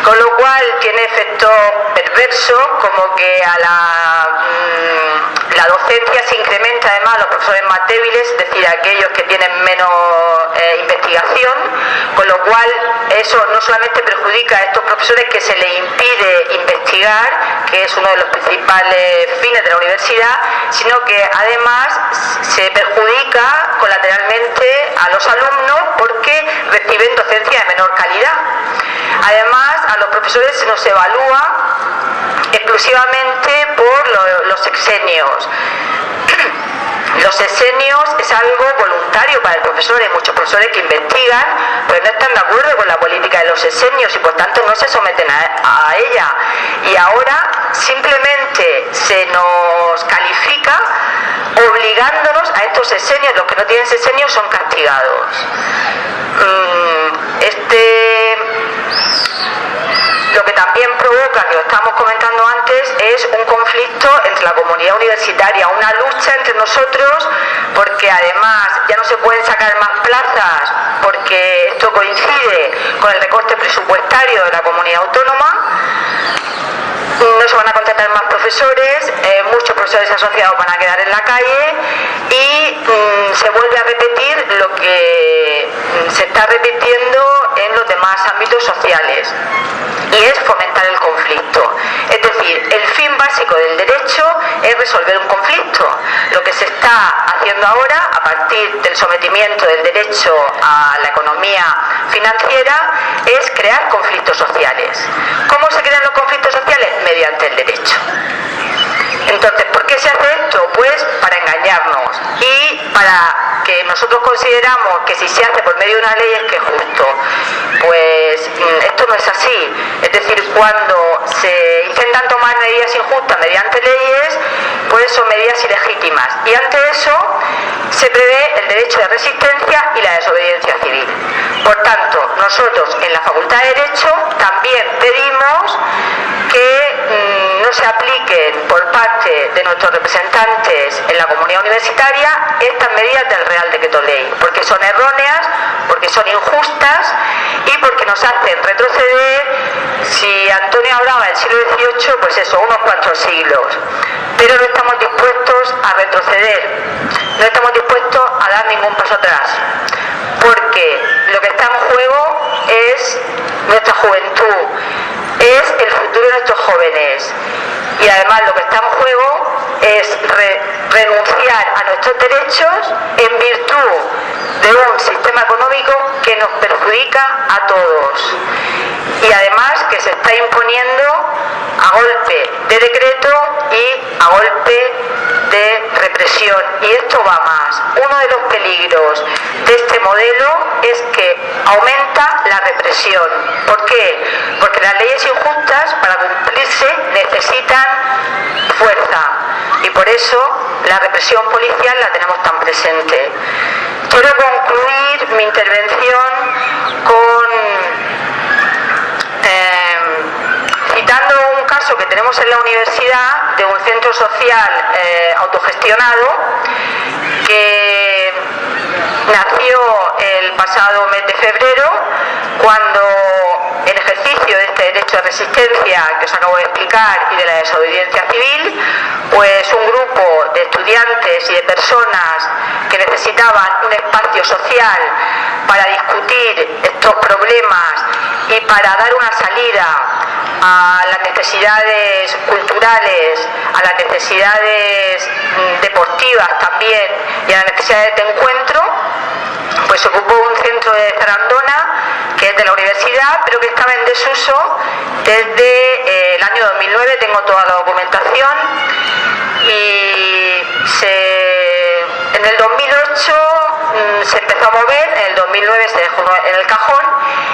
con lo cual tiene efectos perversos como que a la docencia se incrementa además a los profesores más débiles, es decir, aquellos que tienen menos investigación, con lo cual eso no solamente perjudica a estos profesores que se les impide investigar, que es uno de los principales fines de la universidad, sino que además se perjudica colateralmente a los alumnos porque reciben docencia de menor calidad. Además, a los profesores se nos evalúa exclusivamente por los sexenios. Los sexenios es algo voluntario para el profesor. Hay muchos profesores que investigan, pero no están de acuerdo con la política de los sexenios y por tanto no se someten a ella. Y ahora simplemente se nos califica obligándonos a estos sexenios. Los que no tienen sexenios son castigados. Lo que también provoca, que lo estábamos comentando antes, es un conflicto entre la comunidad universitaria, una lucha entre nosotros, porque además ya no se pueden sacar más plazas, porque esto coincide con el recorte presupuestario de la comunidad autónoma. No se van a contratar más profesores, muchos profesores asociados van a quedar en la calle y se vuelve a repetir lo que se está repitiendo en los demás ámbitos conflictos sociales, y es fomentar el conflicto. Es decir, el fin básico del derecho es resolver un conflicto. Lo que se está haciendo ahora, a partir del sometimiento del derecho a la economía financiera, es crear conflictos sociales. ¿Cómo se crean los conflictos sociales? Mediante el derecho. Entonces, ¿por qué se hace esto? Pues para engañarnos y para que nosotros consideramos que si se hace por medio de una ley es que es justo. Pues esto no es así. Es decir, cuando se intentan tomar medidas injustas mediante leyes, pues son medidas ilegítimas. Y ante eso se prevé el derecho de resistencia y la desobediencia civil. Por tanto, nosotros en la Facultad de Derecho también pedimos que no se apliquen por parte de nuestros representantes en la comunidad universitaria estas medidas del Real Decreto Ley, porque son erróneas, porque son injustas y porque nos hacen retroceder. Si Antonio hablaba del siglo XVIII, pues eso, unos cuantos siglos. Pero no estamos dispuestos a retroceder, no estamos dispuestos a dar ningún paso atrás, porque lo que está en juego es nuestra juventud, es el futuro de nuestros jóvenes, y además lo que está en juego es renunciar a nuestros derechos en virtud de un sistema económico que nos perjudica a todos, y además que se está imponiendo a golpe de decreto y a golpe de represión. Y esto va más. Uno de los peligros de este modelo es que aumenta la represión. ¿Por qué? Porque las leyes injustas, para cumplirse, necesitan fuerza, y por eso la represión policial la tenemos tan presente. Quiero concluir mi intervención citando un caso que tenemos en la universidad de un centro social autogestionado que nació el pasado mes de febrero, cuando en ejercicio de este derecho de resistencia que os acabo de explicar y de la desobediencia civil, pues un grupo de estudiantes y de personas que necesitaban un espacio social para discutir estos problemas y para dar una salida a las necesidades culturales, a las necesidades deportivas también y a las necesidades de encuentro, pues se ocupó un centro de Zarandona que es de la universidad, pero que estaba en desuso desde el año 2009, tengo toda la documentación, y en el 2008 se empezó a mover, en el 2009 se dejó en el cajón,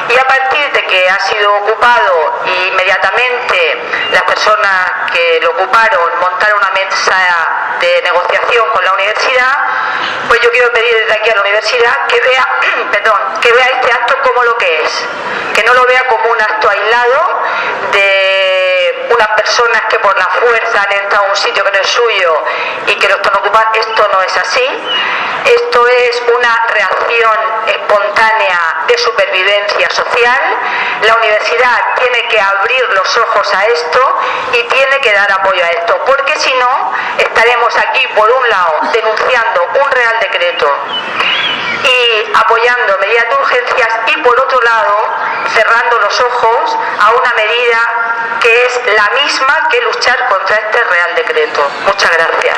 y a partir de que ha sido ocupado, inmediatamente las personas que lo ocuparon montaron una mesa de negociación con la universidad, pues yo quiero pedir desde aquí a la universidad que vea, que vea este acto como lo que es, que no lo vea como un acto aislado de unas personas que por la fuerza han entrado a un sitio que no es suyo y que lo están ocupando. Esto no es así. Esto es una reacción espontánea de supervivencia social. La universidad tiene que abrir los ojos a esto y tiene que dar apoyo a esto, porque si no, estaremos aquí, por un lado, denunciando un Real Decreto y apoyando medidas de urgencias, y por otro lado, cerrando los ojos a una medida que es la misma que luchar contra este Real Decreto. Muchas gracias.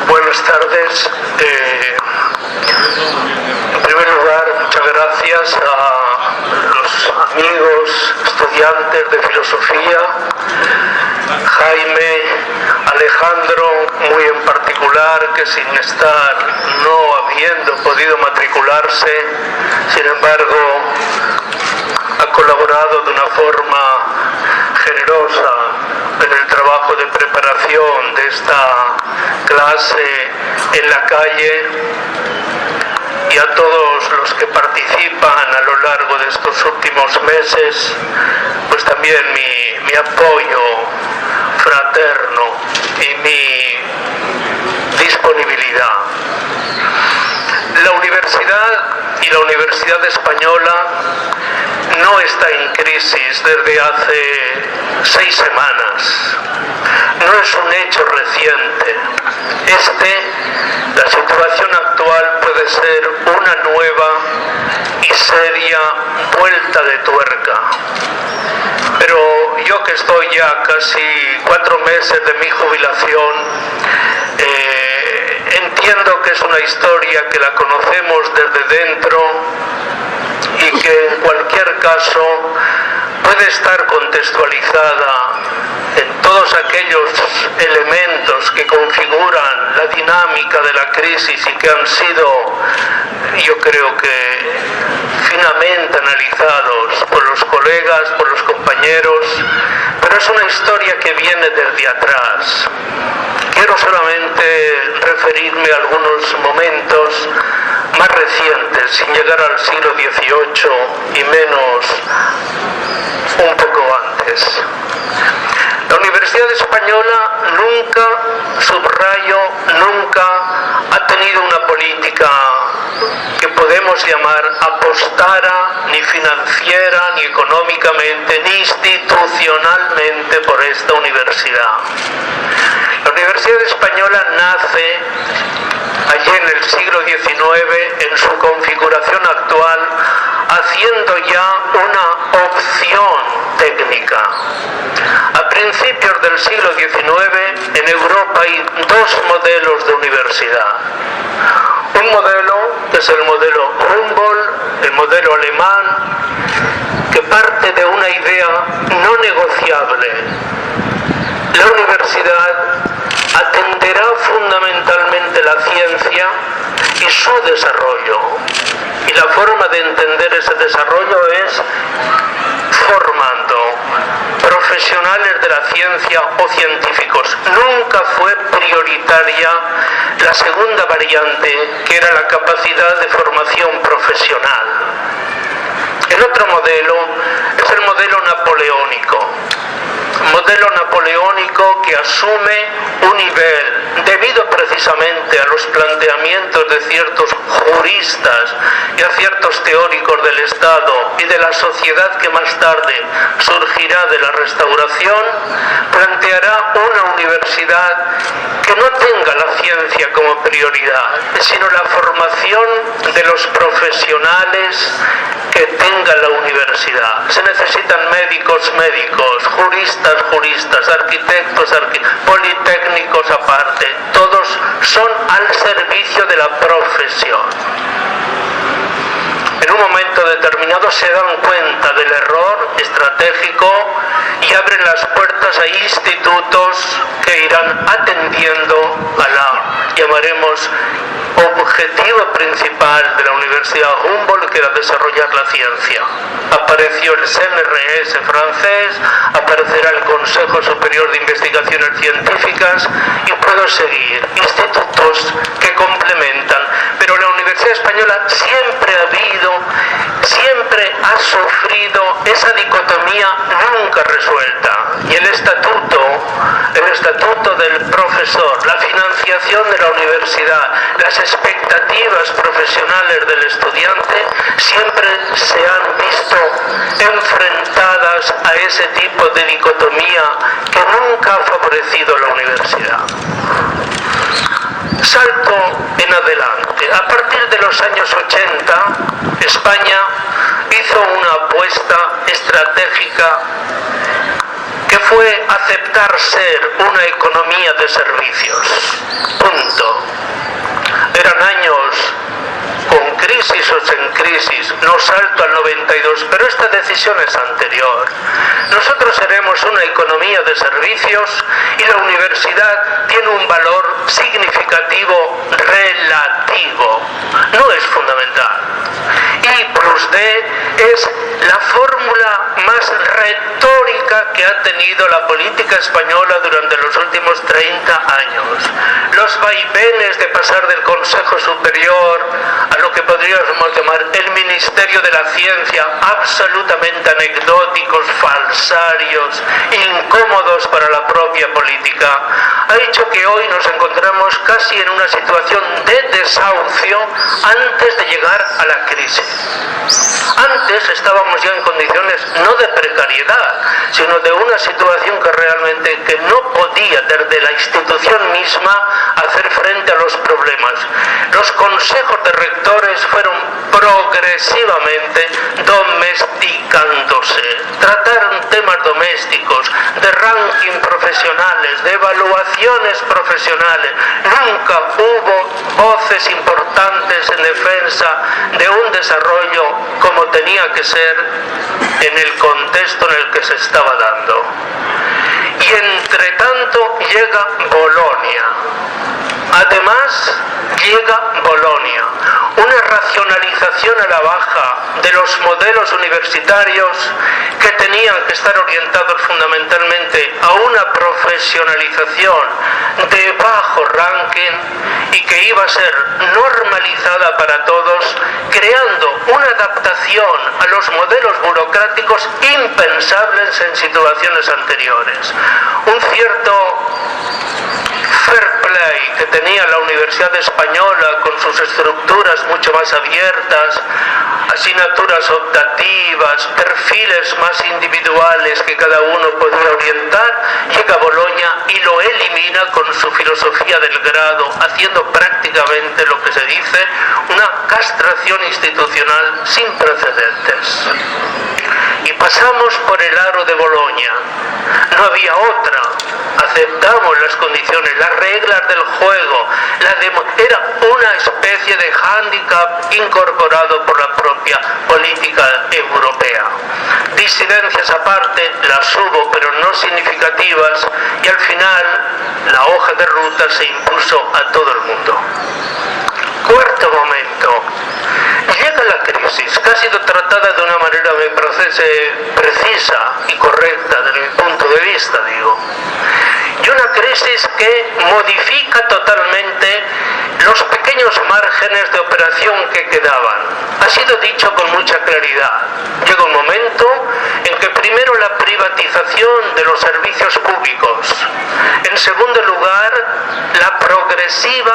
Buenas tardes. En primer lugar, muchas gracias a los amigos estudiantes de filosofía, Jaime, Alejandro, muy en particular, que sin estar, no habiendo podido matricularse, sin embargo, ha colaborado de una forma generosa en el trabajo de preparación de esta clase en la calle, y a todos los que participan a lo largo de estos últimos meses, pues también mi apoyo fraterno y mi disponibilidad. La universidad y la Universidad Española no está en crisis desde hace 6 semanas. No es un hecho reciente. La situación actual puede ser una nueva y seria vuelta de tuerca. Pero yo que estoy ya casi 4 meses de mi jubilación, entiendo que es una historia que la conocemos desde dentro y que en cualquier caso puede estar contextualizada en todos aquellos elementos que configuran la dinámica de la crisis y que han sido, yo creo que finamente analizados por los colegas, por los compañeros, pero es una historia que viene desde atrás. Quiero solamente referirme a algunos momentos más recientes, sin llegar al siglo XVIII y menos un poco antes. La Universidad Española nunca, subrayo, nunca ha tenido una política que podemos llamar apostara, ni financiera, ni económicamente, ni institucionalmente por esta universidad. La Universidad Española nace allí en el siglo XIX, en su configuración actual, haciendo ya una opción técnica. A principios del siglo XIX, en Europa hay 2 modelos de universidad. Un modelo, que es el modelo Humboldt, el modelo alemán, que parte de una idea no negociable. La universidad atenderá fundamentalmente la ciencia y su desarrollo. Y la forma de entender ese desarrollo es formando profesionales de la ciencia o científicos. Nunca fue prioritaria la segunda variante, que era la capacidad de formación profesional. El otro modelo es el modelo napoleónico. Modelo napoleónico que asume un nivel, debido precisamente a los planteamientos de ciertos juristas y a ciertos teóricos del Estado y de la sociedad que más tarde surgirá de la Restauración, planteará una universidad que no tenga la ciencia como prioridad, sino la formación de los profesionales que tenga la universidad. Se necesitan médicos, juristas, arquitectos, politécnicos aparte. Todos son al servicio de la profesión. En un momento determinado se dan cuenta del error estratégico y abren las puertas a institutos que irán atendiendo a la, llamaremos, objetivo principal de la Universidad Humboldt, que era desarrollar la ciencia. Apareció el CNRS francés, aparecerá el Consejo Superior de Investigaciones Científicas y puedo seguir. Institutos que complementan, pero la Universidad Española siempre ha sufrido esa dicotomía nunca resuelta. Y el estatuto del profesor, la financiación de la universidad, las expectativas profesionales del estudiante siempre se han visto enfrentadas a ese tipo de dicotomía que nunca ha favorecido la universidad. Salto en adelante. A partir de los años 80, España hizo una apuesta estratégica que fue aceptar ser una economía de servicios. Punto. Eran años con crisis o sin crisis, no salto al 92, pero esta decisión es anterior. Nosotros seremos una economía de servicios y la universidad tiene un valor significativo relativo, no es fundamental. Y plus D es la fórmula más retórica que ha tenido la política española durante los últimos 30 años. Los vaivenes de pasar del Consejo Superior a lo que podríamos llamar el Ministerio ministerio de la ciencia, absolutamente anecdóticos, falsarios, incómodos para la propia política, ha hecho que hoy nos encontramos casi en una situación de desahucio antes de llegar a la crisis. Antes estábamos ya en condiciones no de precariedad, sino de una situación que realmente que no podía desde la institución misma hacer frente a los problemas. Los consejos de rectores fueron progresivamente domesticándose. Trataron temas domésticos, de ranking profesionales, de evaluaciones profesionales. Nunca hubo voces importantes en defensa de un desarrollo como tenía que ser en el contexto en el que se estaba dando. Y entre tanto llega Bolonia. Además llega Bolonia, una racionalización a la baja de los modelos universitarios que tenían que estar orientados fundamentalmente a una profesionalización de bajo ranking y que iba a ser normalizada para todos, creando una adaptación a los modelos burocráticos impensables en situaciones anteriores. Un cierto fair play que tenía la Universidad Española con sus estructuras mucho más abiertas, asignaturas optativas, perfiles más individuales que cada uno podía orientar, llega a Bolonia y lo elimina con su filosofía del grado, haciendo prácticamente lo que se dice una castración institucional sin precedentes. Y pasamos por el aro de Bolonia. No había otra. Aceptamos las condiciones, las reglas del juego. Era una especie de hándicap incorporado por la propia política europea. Disidencias aparte, las hubo, pero no significativas, y al final la hoja de ruta se impuso a todo el mundo. Cuarto momento. Llega la crisis, que ha sido tratada de una manera, me parece, precisa y correcta desde mi punto de vista, digo. Y una crisis que modifica totalmente los pequeños márgenes de operación que quedaban. Ha sido dicho con mucha claridad. Llega un momento en que primero la privatización de los servicios públicos, en segundo lugar la progresiva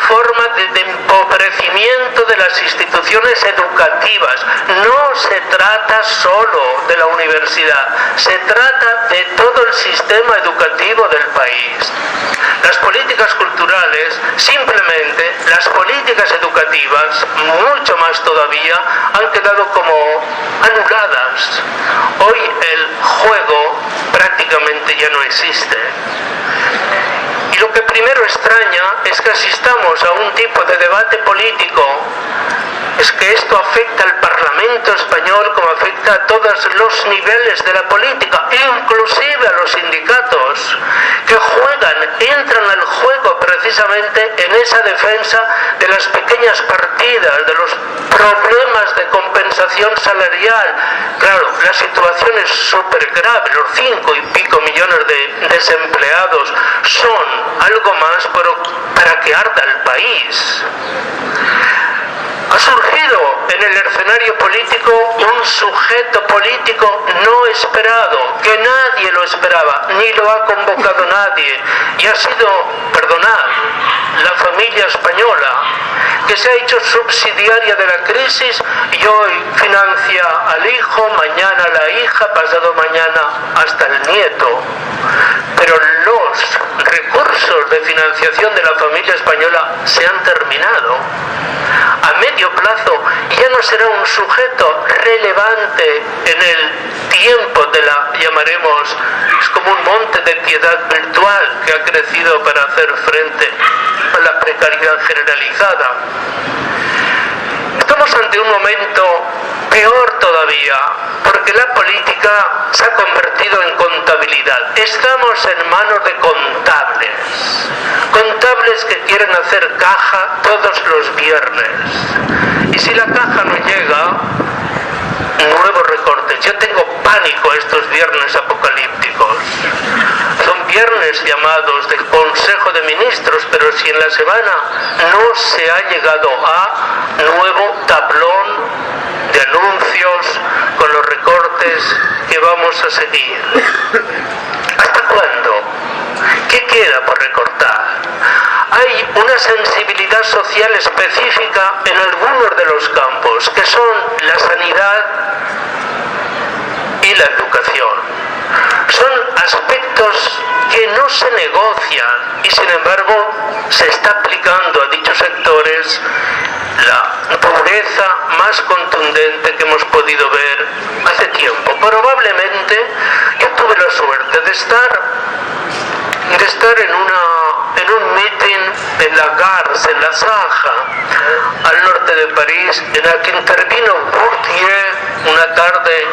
forma de empobrecimiento de las instituciones educativas. No se trata solo de la universidad, se trata de todo el sistema educativo del país. Las políticas culturales, simplemente las políticas educativas, mucho más todavía, han quedado como anuladas. Hoy el juego prácticamente ya no existe. Y lo que primero extraña es que asistamos a un tipo de debate político, es que esto afecta al Parlamento español como afecta a todos los niveles de la política, inclusive a los sindicatos, que entran al juego precisamente en esa defensa de las pequeñas partidas, de los problemas de compensación salarial. Claro, la situación es súper grave, los 5 y pico millones de desempleados son algo más para que arda el país. Ha surgido en el escenario político un sujeto político no esperado, que nadie lo esperaba, ni lo ha convocado nadie, y ha sido, perdonad, la familia española, que se ha hecho subsidiaria de la crisis y hoy financia al hijo, mañana a la hija, pasado mañana hasta el nieto. Pero los recursos de financiación de la familia española se han terminado. A medio plazo ya no será un sujeto relevante en el tiempo de llamaremos, es como un monte de piedad virtual que ha crecido para hacer frente a la precariedad generalizada. Estamos ante un momento peor todavía, porque la política se ha convertido en contabilidad. Estamos en manos de contables que quieren hacer caja todos los viernes. Y si la caja no llega, nuevos recortes. Yo tengo pánico a estos viernes apocalípticos. Son viernes llamados del Consejo de Ministros, pero si en la semana no se ha llegado a nuevo tablón de anuncios, con los recortes que vamos a seguir. ¿Hasta cuándo? ¿Qué queda por recortar? Hay una sensibilidad social específica en algunos de los campos, que son la sanidad y la educación. Son aspectos que no se negocian y sin embargo se está aplicando a dichos sectores la dureza más contundente que hemos podido ver hace tiempo. Probablemente yo tuve la suerte de estar en un meeting en la Gare, en la Saja, al norte de París, en el que intervino Bourdieu una tarde.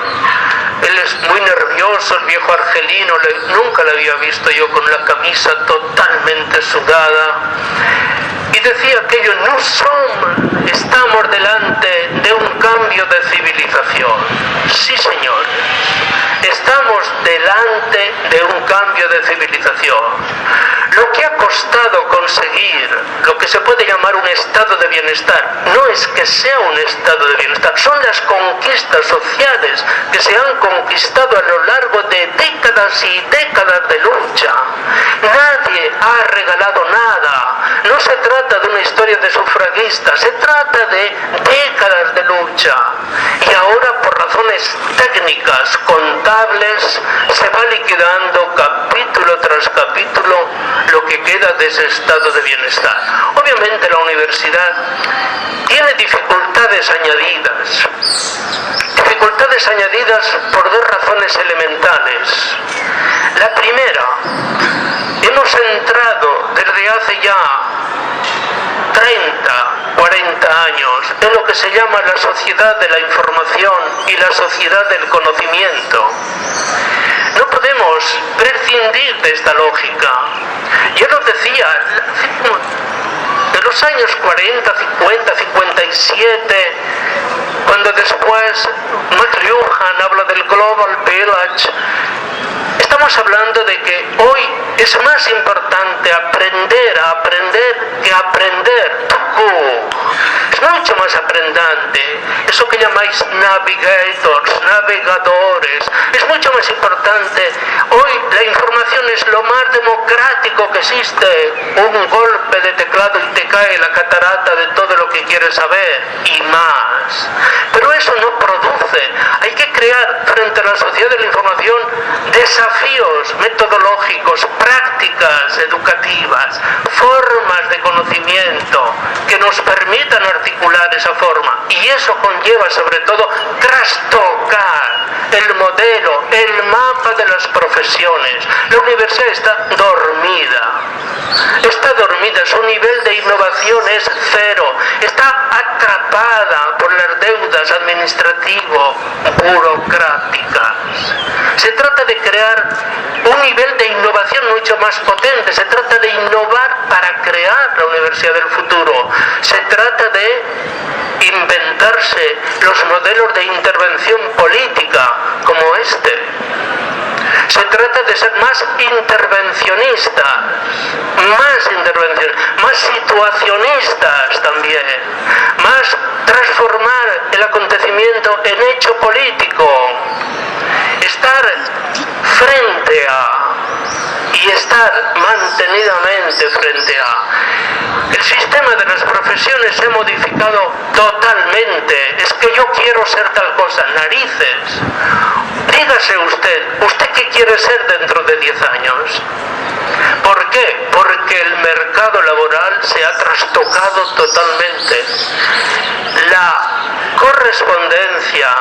Él es muy nervioso, el viejo argelino, nunca le había visto yo con la camisa totalmente sudada. Y decía aquello: estamos delante de un cambio de civilización. Sí, señores, estamos delante de un cambio de civilización. Lo que ha costado conseguir lo que se puede llamar un estado de bienestar, no es que sea un estado de bienestar, son las conquistas sociales que se han conquistado a lo largo de décadas y décadas de lucha. Nadie ha regalado nada. No se trata de una historia de sufragistas, se trata de décadas de lucha. Y ahora, por razones técnicas, contables, se va liquidando capítulo tras capítulo lo que queda de ese estado de bienestar. Obviamente la universidad tiene dificultades añadidas. Dificultades añadidas por dos razones elementales. La primera, hemos entrado desde hace ya 30, 40 años en lo que se llama la sociedad de la información y la sociedad del conocimiento. No podemos prescindir de esta lógica. Yo lo decía, en los años 40, 50, 57, cuando después McLuhan habla del Global Village, estamos hablando de que hoy es más importante aprender a aprender que aprender. Es mucho más aprendante. Eso que llamáis navegadores, es mucho más importante. Hoy la información es lo más democrático que existe. Un golpe de teclado y te cae la catarata de todo lo que quieres saber y más. Pero eso no produce. Hay que crear frente a la sociedad de la información desafíos metodológicos, prácticas educativas, formas de conocimiento que nos permitan articular esa forma. Y eso conlleva sobre todo trastocar el modelo, el mapa de las profesiones. La universidad está dormida. Su nivel de innovación es cero. Está atrapada por las deudas administrativo-burocráticas. Se trata de crear un nivel de innovación mucho más potente. Se trata de innovar para crear la universidad del futuro. Se trata de inventarse los modelos de intervención política como este. Se trata de ser más intervencionistas, más situacionistas también, más transformar el acontecimiento en hecho político, estar frente a y estar mantenidamente frente a. El sistema de las profesiones se ha modificado totalmente. Es que yo quiero ser tal cosa, narices. Dígase usted qué quiere ser dentro de 10 años. ¿Por qué? Porque el mercado laboral se ha trastocado totalmente. La correspondencia,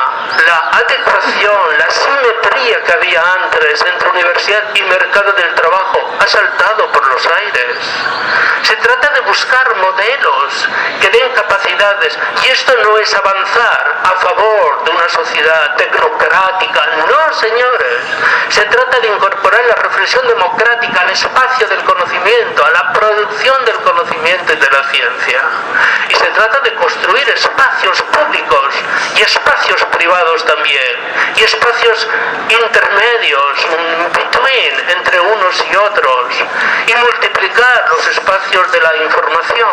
la adecuación, la simetría que había antes entre universidad y mercado del trabajo ha saltado por los aires. Se trata de buscar modelos que den capacidades, y esto no es avanzar a favor de una sociedad tecnocrática, no, señores. Se trata de incorporar la reflexión democrática al espacio del conocimiento, a la producción del conocimiento y de la ciencia. Y se trata de construir espacios públicos y espacios privados también, y espacios intermedios, between, entre unos y otros, y multiplicar los espacios de la información.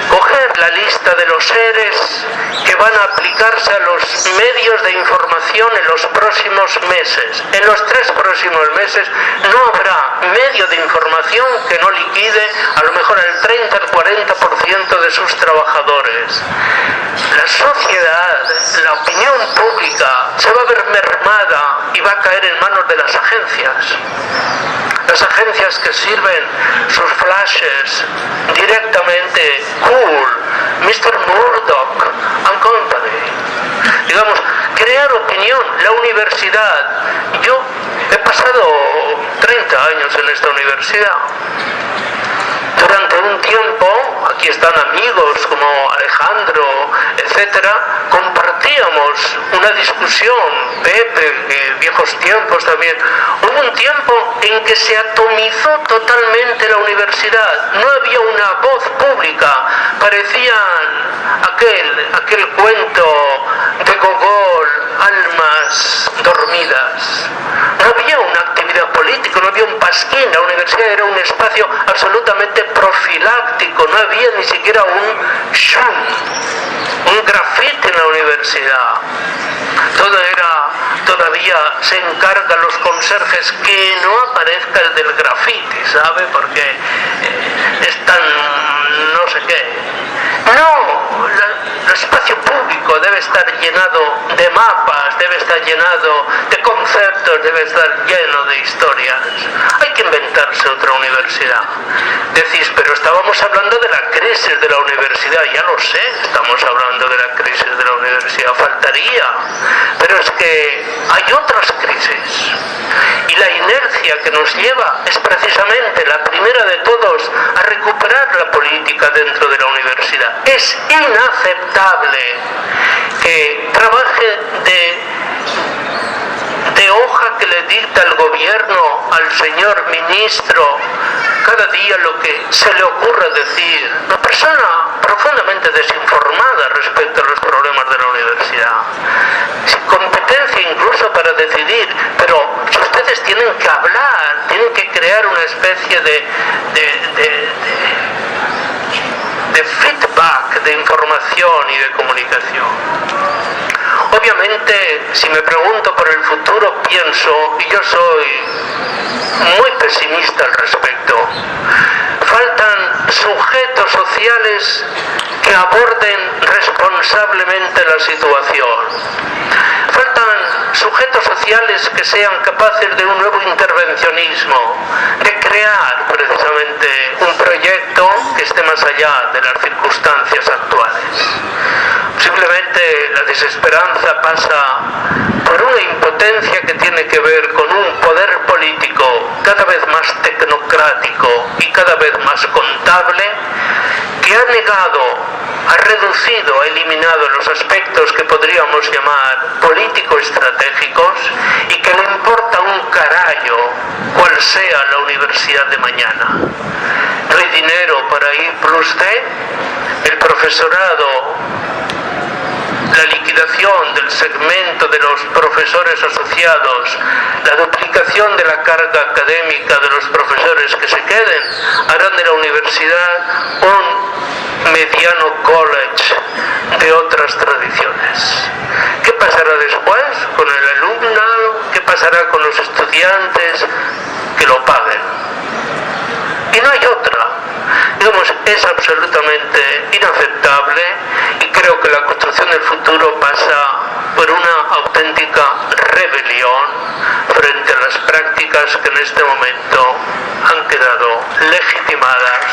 Coger la lista de los seres que que van a aplicarse a los medios de información en los próximos meses. En los 3 próximos meses no habrá medio de información que no liquide a lo mejor el 30 al 40% de sus trabajadores. La sociedad, la opinión pública se va a ver mermada y va a caer en manos de las agencias. Las agencias que sirven sus flashes directamente, Cool, Mr. Murdoch and Company. Digamos, crear opinión, la universidad. Yo he pasado 30 años en esta universidad. Durante un tiempo, aquí están amigos como Alejandro, etcétera, compartíamos una discusión, Pepe, viejos tiempos también. Hubo un tiempo en que se atomizó totalmente la universidad, no había una voz pública, parecían aquel cuento de Gogol, almas dormidas. No había una actividad política, no había un pasquín, la universidad era un espacio absolutamente profiláctico, no había ni siquiera un shum, un grafiti en la universidad. Todo era, todavía se encargan los conserjes que no aparezca el del grafiti, ¿sabe? Porque es tan no sé qué. No, el espacio público debe estar llenado de mapas, debe estar llenado de conceptos, debe estar lleno de historias. Hay que inventarse otra universidad. Decís, pero estábamos hablando de la crisis de la universidad. Ya lo sé, estamos hablando de la crisis de la universidad, faltaría. Pero es que hay otras crisis. Y la inercia que nos lleva es precisamente la primera de todos a recuperar la política dentro de la universidad. Es inaceptable que trabaje de hoja que le dicta el gobierno al señor ministro cada día lo que se le ocurra decir. Una persona profundamente desinformada respecto a los problemas de la universidad, sin competencia incluso para decidir. Pero si ustedes tienen que hablar, tienen que crear una especie de feedback, de información y de comunicación. Obviamente, si me pregunto por el futuro, pienso, y yo soy muy pesimista al respecto, faltan sujetos sociales que aborden responsablemente la situación. Faltan sujetos sociales que sean capaces de un nuevo intervencionismo, de crear precisamente un proyecto que esté más allá de las circunstancias actuales. Simplemente la desesperanza pasa por una impotencia que tiene que ver con un poder político cada vez más tecnocrático y cada vez más contable, que ha negado, ha reducido, ha eliminado los aspectos que podríamos llamar político-estratégicos y que le importa un carallo cual sea la universidad de mañana. No hay dinero para ir plus D, el profesorado, la liquidación del segmento de los profesores asociados, la duplicación de la carga académica de los profesores que se queden, harán de la universidad un mediano college de otras tradiciones. ¿Qué pasará después con el alumnado? ¿Qué pasará con los estudiantes? Que lo paguen. Y no hay otra. Digamos, es absolutamente inaceptable y creo que la construcción del futuro pasa por una auténtica rebelión frente a las prácticas que en este momento han quedado legitimadas